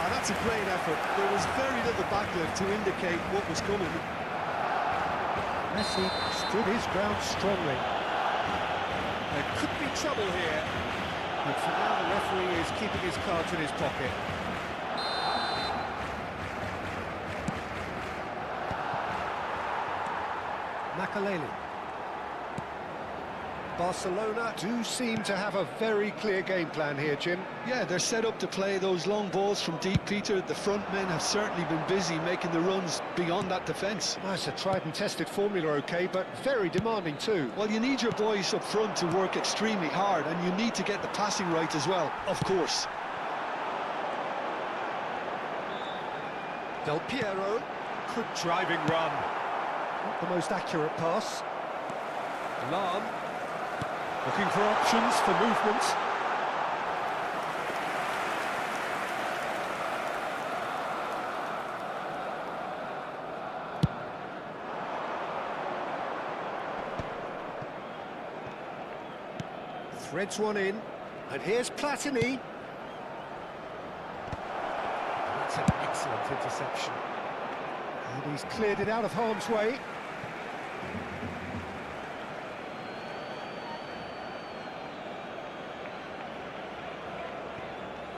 B: Ah, that's a great effort. There was very little backlift to indicate what was coming.
A: Messi stood his ground strongly.
D: There could be trouble here. But for now, the referee is keeping his cards in his pocket.
A: Makaleli. Barcelona do seem to have a very clear game plan here, Jim.
B: Yeah, they're set up to play those long balls from deep, Peter. The front men have certainly been busy making the runs beyond that defence.
A: Well, it's a tried and tested formula, OK, but very demanding too.
B: Well, you need your boys up front to work extremely hard, and you need to get the passing right as well, of course.
A: Del Piero, good driving run. Not the most accurate pass. Lam, looking for options for movement. Threads one in, and here's Platini. That's an excellent interception. And he's cleared it out of harm's way.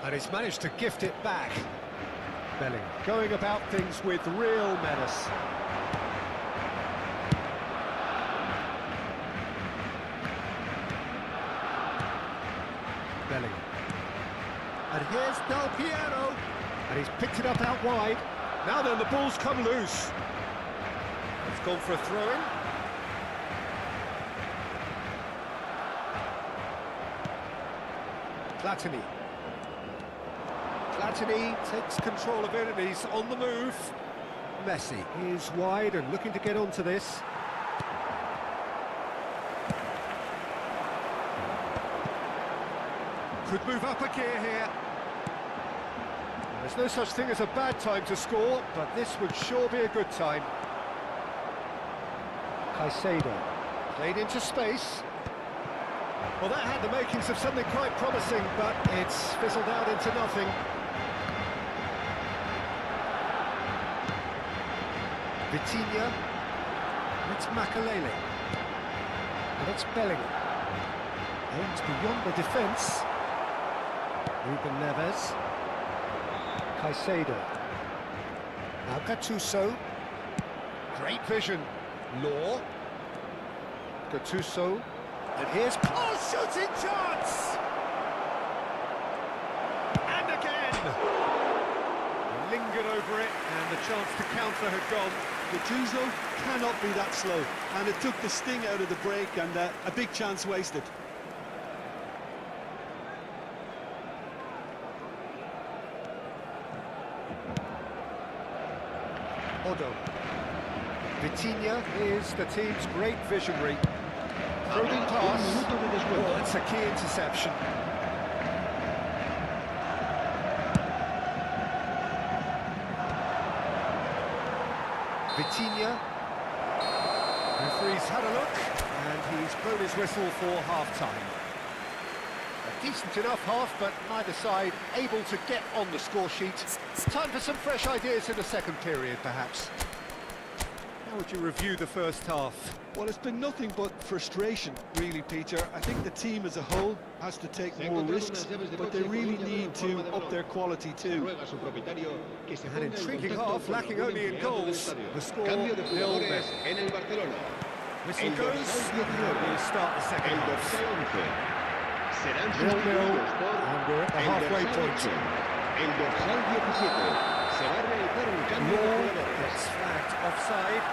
A: And he's managed to gift it back. Belling going about things with real menace. Belling. And here's Del Piero. And he's picked it up out wide. Now then, the ball's come loose. It's gone for a throw-in. Platini. Platini takes control of it and he's on the move. Messi is wide and looking to get onto this. Could move up a gear here. There's no such thing as a bad time to score, but this would sure be a good time. Caicedo played into space. Well, that had the makings of something quite promising, but it's fizzled out into nothing. Vitinha. It's Makalele. And it's Bellingham. Aims beyond the defence. Ruben Neves. Caicedo. Now Gattuso. Great vision. Law. Gattuso. And here's... Oh, shooting chance! And again! Lingered over it, and the chance to counter had gone.
B: Gattuso cannot be that slow, and it took the sting out of the break, and a big chance wasted.
A: Odo. Vitinha is the team's great visionary. Probing pass. Oh, it's a key interception. Vitinha. Referee's had a look, and he's blown his whistle for half-time. A decent enough half, but neither side able to get on the score sheet. Time for some fresh ideas in the second period, perhaps. How would you review the first half?
B: Well, it's been nothing but frustration, really, Peter. I think the team as a whole has to take more risks, but they really need to up their quality too.
A: An intriguing half, lacking only in goals. The score 0-0. Whistle goes, and we'll start the second half. 0-0, and we're at the halfway point.
C: El dorsal 17 se va a realizar un cambio de jugadores.
A: Gets flagged offside.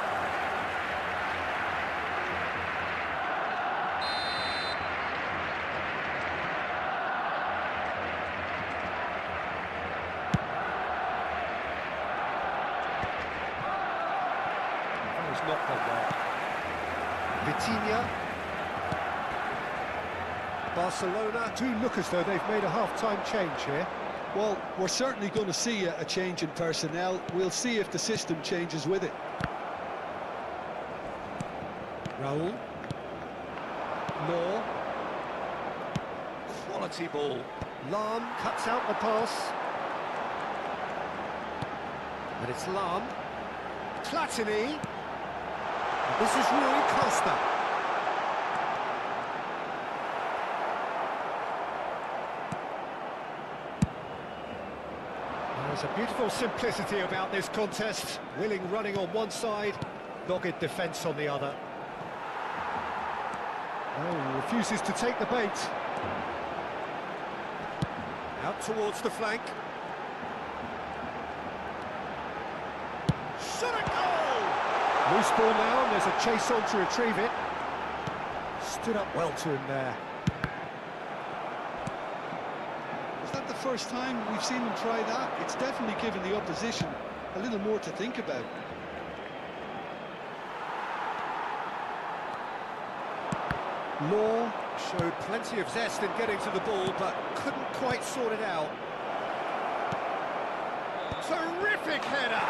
A: That was not done well. Vitinha. Barcelona do look as though they've made a half-time change here.
B: Well, we're certainly going to see a change in personnel. We'll see if the system changes with it.
A: Raul. Law. Quality ball. Lam cuts out the pass. And it's Lam. Platini. This is Rui Costa. There's a beautiful simplicity about this contest. Willing running on one side, dogged defence on the other. Oh, refuses to take the bait. Out towards the flank. Shot a goal! Loose ball now, and there's a chase on to retrieve it. Stood up well to him there.
B: The first time we've seen them try that, it's definitely given the opposition a little more to think about.
A: Law showed plenty of zest in getting to the ball, but couldn't quite sort it out. Terrific header!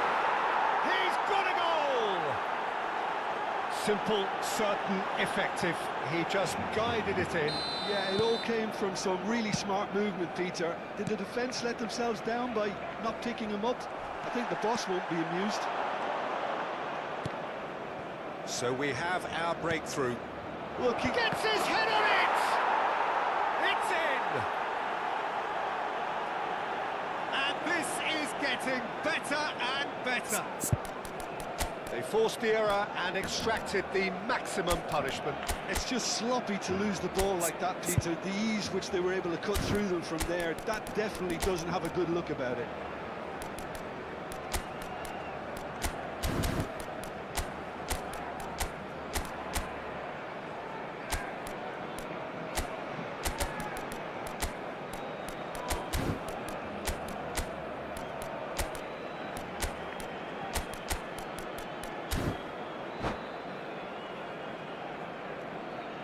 A: He's got a goal! Simple, certain, effective. He just guided it in.
B: Yeah, it all came from some really smart movement, Peter. Did the defence let themselves down by not picking him up? I think the boss won't be amused.
A: So we have our breakthrough. Look, he gets his head on it! It's in! And this is getting better and better. They forced the error and extracted the maximum punishment.
B: It's just sloppy to lose the ball like that, Peter. The ease which they were able to cut through them from there, that definitely doesn't have a good look about it.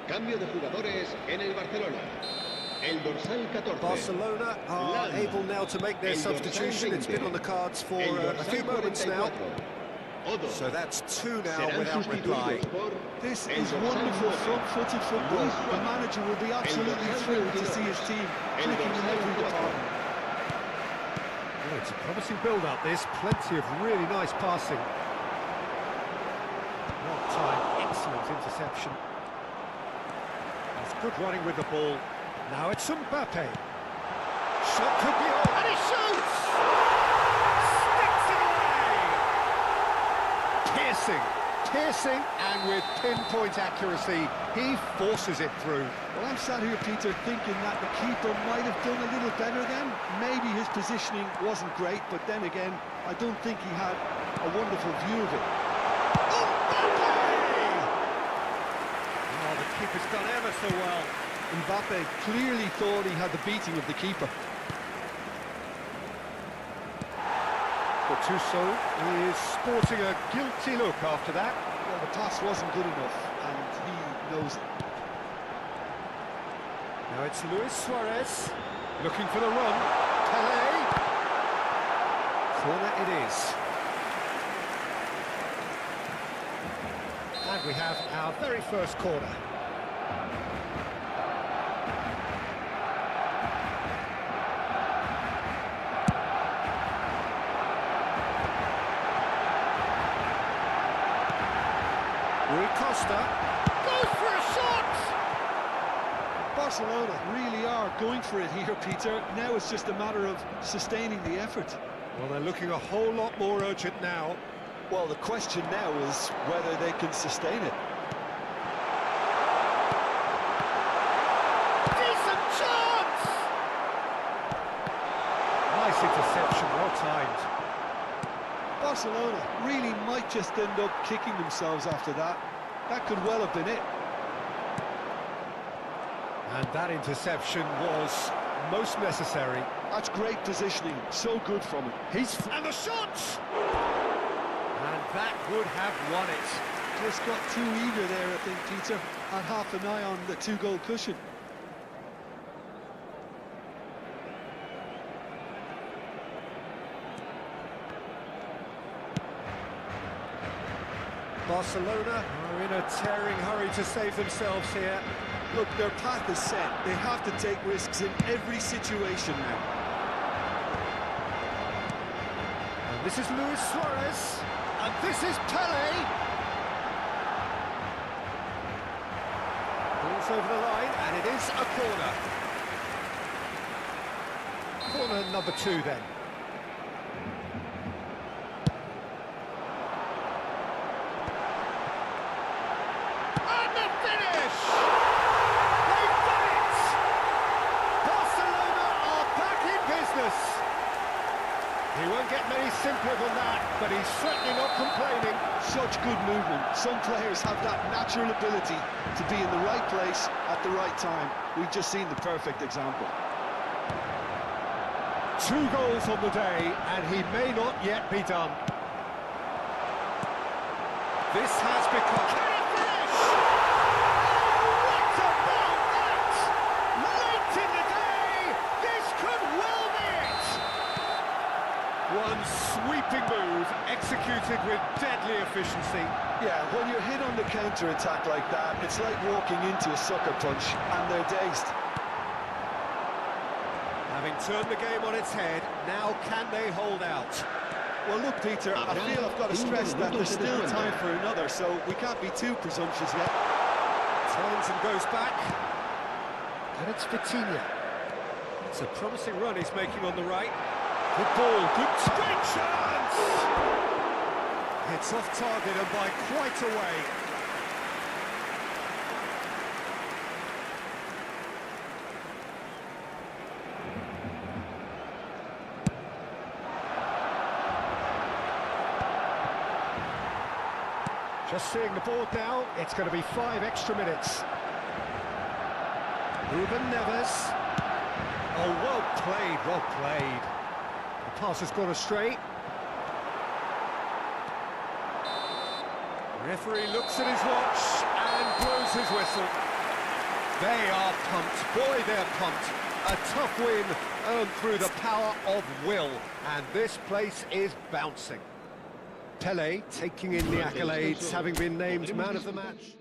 C: Cambio de jugadores en el Barcelona. El dorsal 14.
A: Barcelona are able now to make their substitution. It's been on the cards for a few moments now.
C: Odo.
D: So that's two now
C: Serán
D: without reply.
C: sustituidos por
B: This
C: el
B: is
C: dorsal
B: wonderful
C: 9,
B: front-footed football.
C: Luis
B: The
C: Suárez.
B: manager will be absolutely
C: dorsal
B: thrilled to
C: 22,
B: see his team
C: el
B: clicking in
C: dorsal
B: every
C: 4.
B: department.
A: Well, it's a promising build-up, this. Plenty of really nice passing. Well timed, excellent interception. That's good running with the ball. Now it's Mbappe. Shot could be on, and he shoots! Sticks it away! Piercing, and with pinpoint accuracy, he forces it through.
B: Well, I'm sat here, Peter, thinking that the keeper might have done a little better then. Maybe his positioning wasn't great, but then again, I don't think he had a wonderful view of it.
A: Oh, the keeper's done ever so well.
B: Mbappe clearly thought he had the beating of the keeper.
A: Gattuso is sporting a guilty look after that.
B: Well, the pass wasn't good enough, and he knows it.
A: Now it's Luis Suarez, looking for the run. Pelé. Corner it is. And we have our very first corner. Rui Costa goes for a shot!
B: Barcelona really are going for it here, Peter. Now it's just a matter of sustaining the effort.
A: Well, they're looking a whole lot more urgent now.
B: Well, the question now is whether they can sustain it.
A: Decent chance! Nice interception, well timed.
B: Barcelona really might just end up kicking themselves after that. That could well have been it.
A: And that interception was most necessary.
B: That's great positioning, so good from him.
A: And the shot! And that would have won it.
B: Just got too eager there, I think, Peter. Had half an eye on the two-goal cushion.
A: Barcelona are in a tearing hurry to save themselves here.
B: Look, their path is set. They have to take risks in every situation now.
A: And this is Luis Suarez. And this is Pelé. Ball's over the line, and it is a corner. Corner number 2 then. And the finish! They've done it! Barcelona are back in business. He won't get many simpler than that, but he's certainly not complaining.
B: Such good movement. Some players have that natural ability to be in the right place at the right time. We've just seen the perfect example.
A: 2 goals on the day, and he may not yet be done. This has become... Can he finish? Oh, what about that? Late in the day, this could well be it. One sweeping move, executed with deadly efficiency.
B: Yeah, when you're hit on the counter-attack like that, it's like walking into a sucker punch, and they're dazed.
A: Having turned the game on its head, now can they hold out?
B: Well, look, Peter, I feel I've got to stress that there's still time for another, so we can't be too presumptuous yet.
A: Turns and goes back. And it's Vitinha. It's a promising run he's making on the right. Good ball, good great chance! It's off target and by quite a way. Just seeing the board now, it's going to be 5 extra minutes. Ruben Neves. Oh, well played, well played. The pass has gone astray. Referee looks at his watch and blows his whistle. They are pumped, boy they're pumped. A tough win earned through the power of will, and this place is bouncing. Pele taking in the
C: Durante el
A: accolades,
C: descanso,
A: having been named
C: podremos
A: man of the
C: disfrutar
A: match.